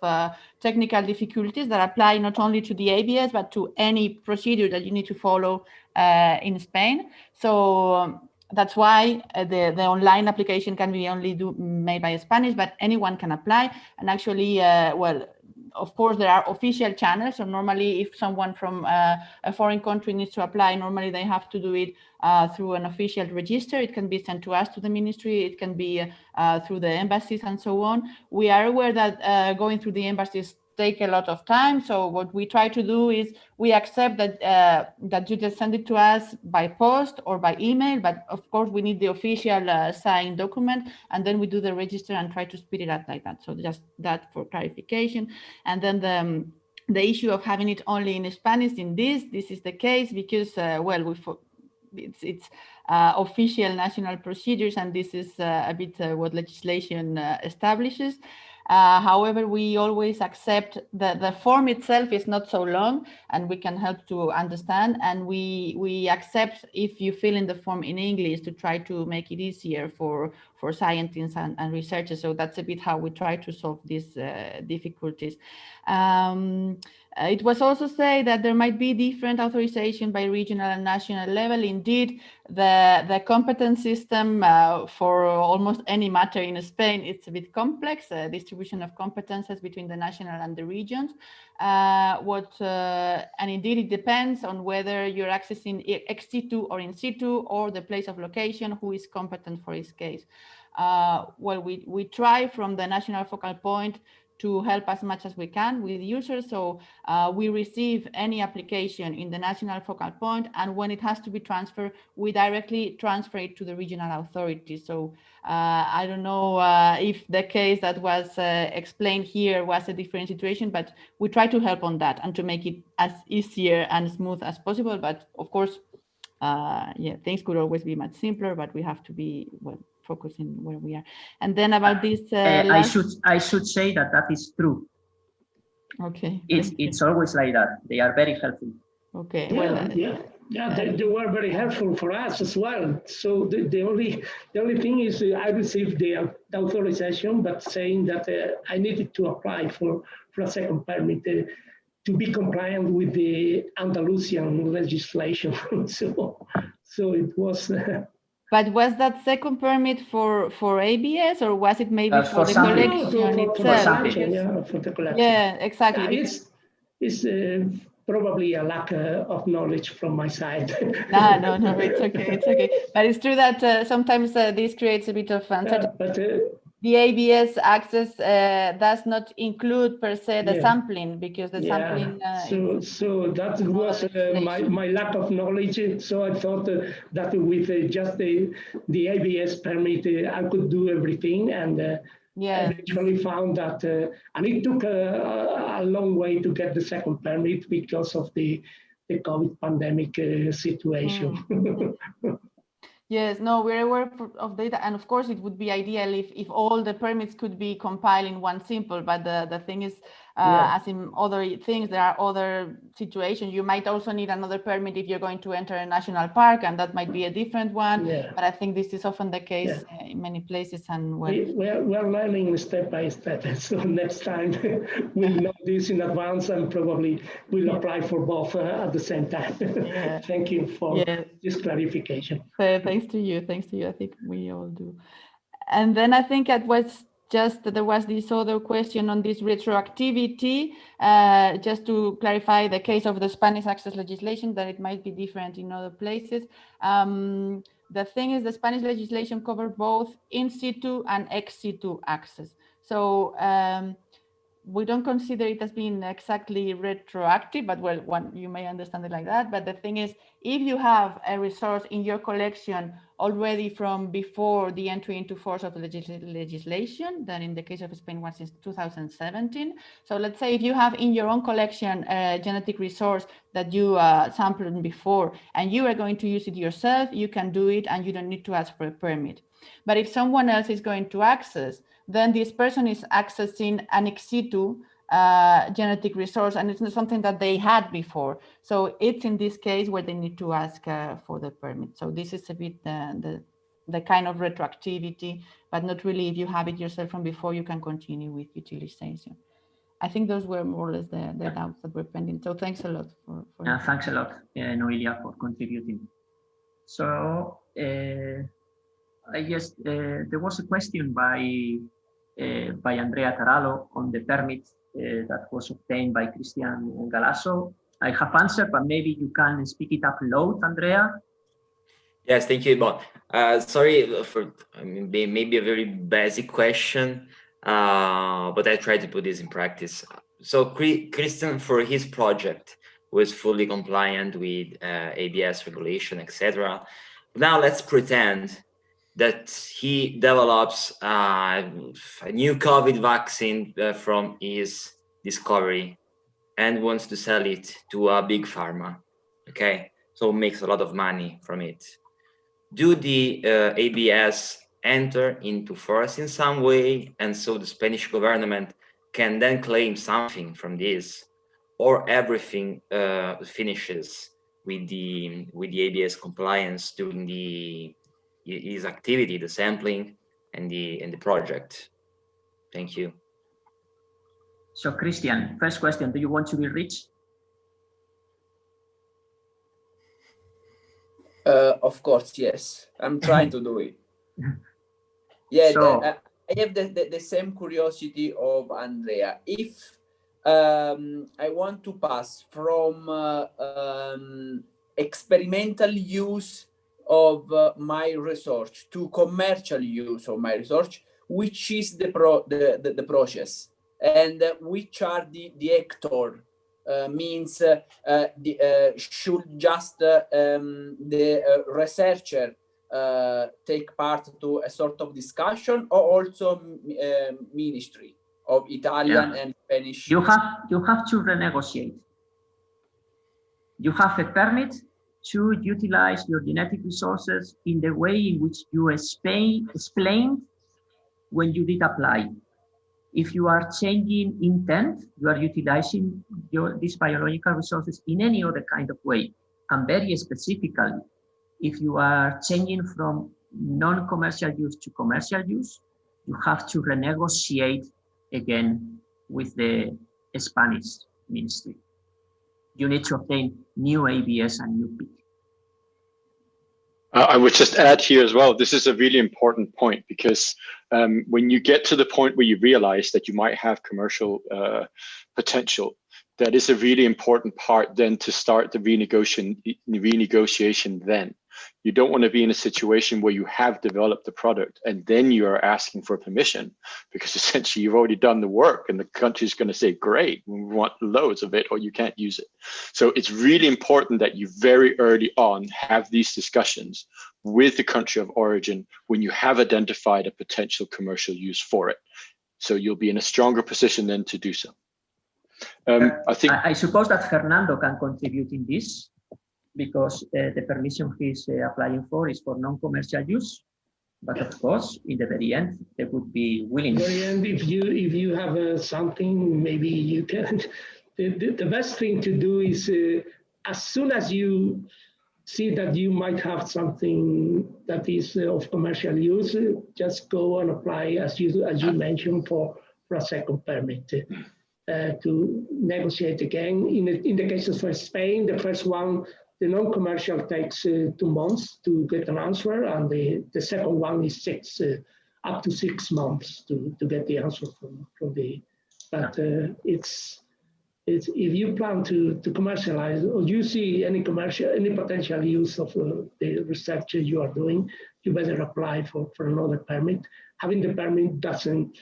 technical difficulties that apply not only to the ABS, but to any procedure that you need to follow in Spain. So that's why the online application can be only made by a Spanish, but anyone can apply. And actually, of course, there are official channels. So normally, if someone from a foreign country needs to apply, normally they have to do it through an official register. It can be sent to us, to the ministry. It can be through the embassies and so on. We are aware that going through the embassies take a lot of time. So what we try to do is we accept that you just send it to us by post or by email, but of course we need the official signed document, and then we do the register and try to speed it up like that. So just that for clarification. And then the issue of having it only in Spanish in this is the case because it's official national procedures, and this is a bit what legislation establishes. However, we always accept that the form itself is not so long, and we can help to understand. And we accept if you fill in the form in English to try to make it easier for scientists and researchers. So that's a bit how we try to solve these difficulties. It was also said that there might be different authorization by regional and national level. Indeed, the competence system for almost any matter in Spain, it's a bit complex, distribution of competences between the national and the regions. And indeed, it depends on whether you're accessing ex situ or in situ, or the place of location, who is competent for his case. We try from the national focal point to help as much as we can with users. So we receive any application in the national focal point, and when it has to be transferred, we directly transfer it to the regional authority. So I don't know if the case that was explained here was a different situation, but we try to help on that and to make it as easier and smooth as possible. But of course, things could always be much simpler, but we have to be focusing where we are. And then about this, I should say that is true. Okay. It's always like that. They are very helpful. Okay. They were very helpful for us as well. So the only thing is I received the authorization, but saying that I needed to apply for a second permit to be compliant with the Andalusian legislation. so it was. But was that second permit for ABS, or was it maybe for the collection itself? For the collection. Yeah, exactly. It's probably a lack of knowledge from my side. No, it's okay. But it's true that sometimes this creates a bit of uncertainty. The ABS access does not include per se the sampling, because the sampling. So that was my lack of knowledge. So I thought that with just the ABS permit, I could do everything, and eventually found that, and it took a long way to get the second permit because of the COVID pandemic situation. Yes, no, we're aware of data, and of course it would be ideal if all the permits could be compiled in one simple, but the thing is As in other things, there are other situations. You might also need another permit if you're going to enter a national park, and that might be a different one. But I think this is often the case in many places. And we're learning step by step. So next time we'll know this in advance and probably we'll apply for both at the same time. Thank you for this clarification. Thanks to you. Thanks to you. I think we all do. And then I think it was just there was this other question on this retroactivity, just to clarify the case of the Spanish access legislation, that it might be different in other places. The thing is, the Spanish legislation covers both in situ and ex situ access. So we don't consider it as being exactly retroactive, but well, you may understand it like that. But the thing is, if you have a resource in your collection already from before the entry into force of the legislation, then in the case of Spain was since 2017. So let's say if you have in your own collection a genetic resource that you sampled before and you are going to use it yourself, you can do it and you don't need to ask for a permit. But if someone else is going to access, then this person is accessing an ex situ genetic resource, and it's not something that they had before. So it's in this case where they need to ask for the permit. So this is a bit the kind of retroactivity, but not really. If you have it yourself from before, you can continue with utilization. I think those were more or less the doubts that were pending. So thanks a lot for thanks a lot, Noelia, for contributing. So I guess there was a question by Andrea Tarallo on the permit that was obtained by Christian Galasso. I have answered, but maybe you can speak it up loud, Andrea. Yes, thank you, Bon. Sorry for maybe a very basic question, but I try to put this in practice. So Christian, for his project, was fully compliant with ABS regulation, etc. Now let's pretend that he develops a new COVID vaccine from his discovery and wants to sell it to a big pharma, okay? So makes a lot of money from it. Do the ABS enter into force in some way, and so the Spanish government can then claim something from this, or everything finishes with the ABS compliance during his activity, the sampling and the project? Thank you. So Christian, first question, do you want to be rich? Of course, yes. I'm trying to do it. Yeah, so, I have the same curiosity of Andrea. If I want to pass from experimental use of my research to commercial use of my research, which is the process, and which are the actor? Means should just the researcher take part to a sort of discussion, or also Ministry of Italian and Spanish? You have to renegotiate. You have a permit to utilize your genetic resources in the way in which you explained when you did apply. If you are changing intent, you are utilizing these biological resources in any other kind of way. And very specifically, if you are changing from non-commercial use to commercial use, you have to renegotiate again with the Spanish ministry. You need to obtain new ABS and new PIC. I would just add here as well, this is a really important point, because when you get to the point where you realize that you might have commercial potential, that is a really important part then to start the renegotiation then. You don't want to be in a situation where you have developed the product and then you are asking for permission, because essentially you've already done the work and the country is going to say, great, we want loads of it, or you can't use it. So it's really important that you very early on have these discussions with the country of origin when you have identified a potential commercial use for it. So you'll be in a stronger position then to do so. I suppose that Fernando can contribute in this, because the permission he's applying for is for non-commercial use. But of course, in the very end, there would be willingness. Very end, if you have something, maybe you can. The best thing to do is as soon as you see that you might have something that is of commercial use, just go and apply, as you mentioned, for a second permit to negotiate again. In the cases for Spain, the first one, the non-commercial takes 2 months to get an answer, and the second one is up to 6 months to get the answer from the. But it's if you plan to commercialize, or you see any potential use of the research you are doing, you better apply for another permit. Having the permit doesn't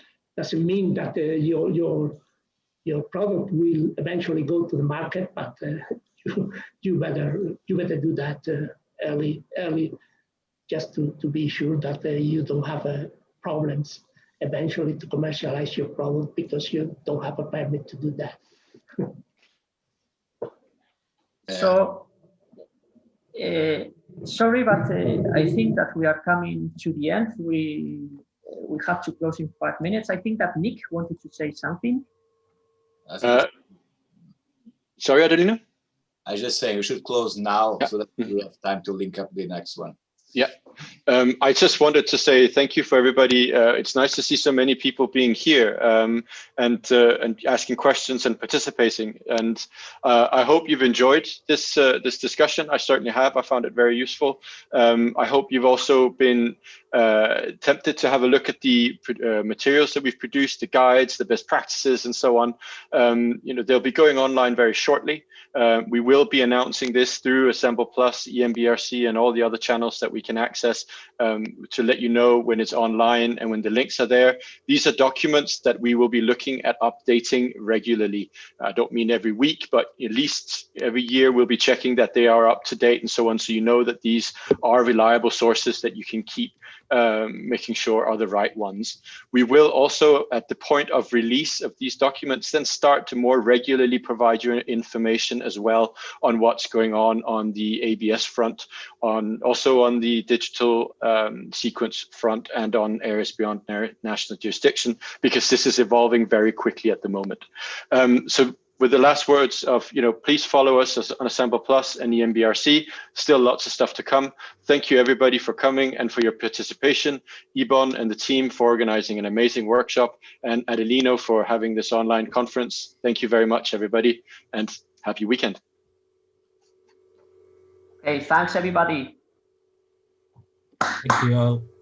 mean that your product will eventually go to the market, but you better do that early, just to be sure that you don't have problems eventually to commercialize your product because you don't have a permit to do that. So, sorry, but I think that we are coming to the end. We have to close in 5 minutes. I think that Nick wanted to say something. Sorry, Adelino? I was just saying we should close now so that we have time to link up the next one. Yeah. I just wanted to say thank you for everybody. It's nice to see so many people being here and asking questions and participating. And I hope you've enjoyed this discussion. I certainly have. I found it very useful. I hope you've also been tempted to have a look at the materials that we've produced, the guides, the best practices, and so on. They'll be going online very shortly. We will be announcing this through Assemble Plus, EMBRC, and all the other channels that we can access to let you know when it's online and when the links are there. These are documents that we will be looking at updating regularly. I don't mean every week, but at least every year we'll be checking that they are up to date and so on, so you know that these are reliable sources that you can keep making sure are the right ones. We will also, at the point of release of these documents, then start to more regularly provide you information as well on what's going on the ABS front, also on the digital sequence front, and on areas beyond national jurisdiction, because this is evolving very quickly at the moment. So with the last words of, please follow us on Assemble Plus and EMBRC. Still lots of stuff to come. Thank you everybody for coming and for your participation. Ibon and the team for organizing an amazing workshop, and Adelino for having this online conference. Thank you very much, everybody, and happy weekend. Okay, thanks everybody. Thank you all.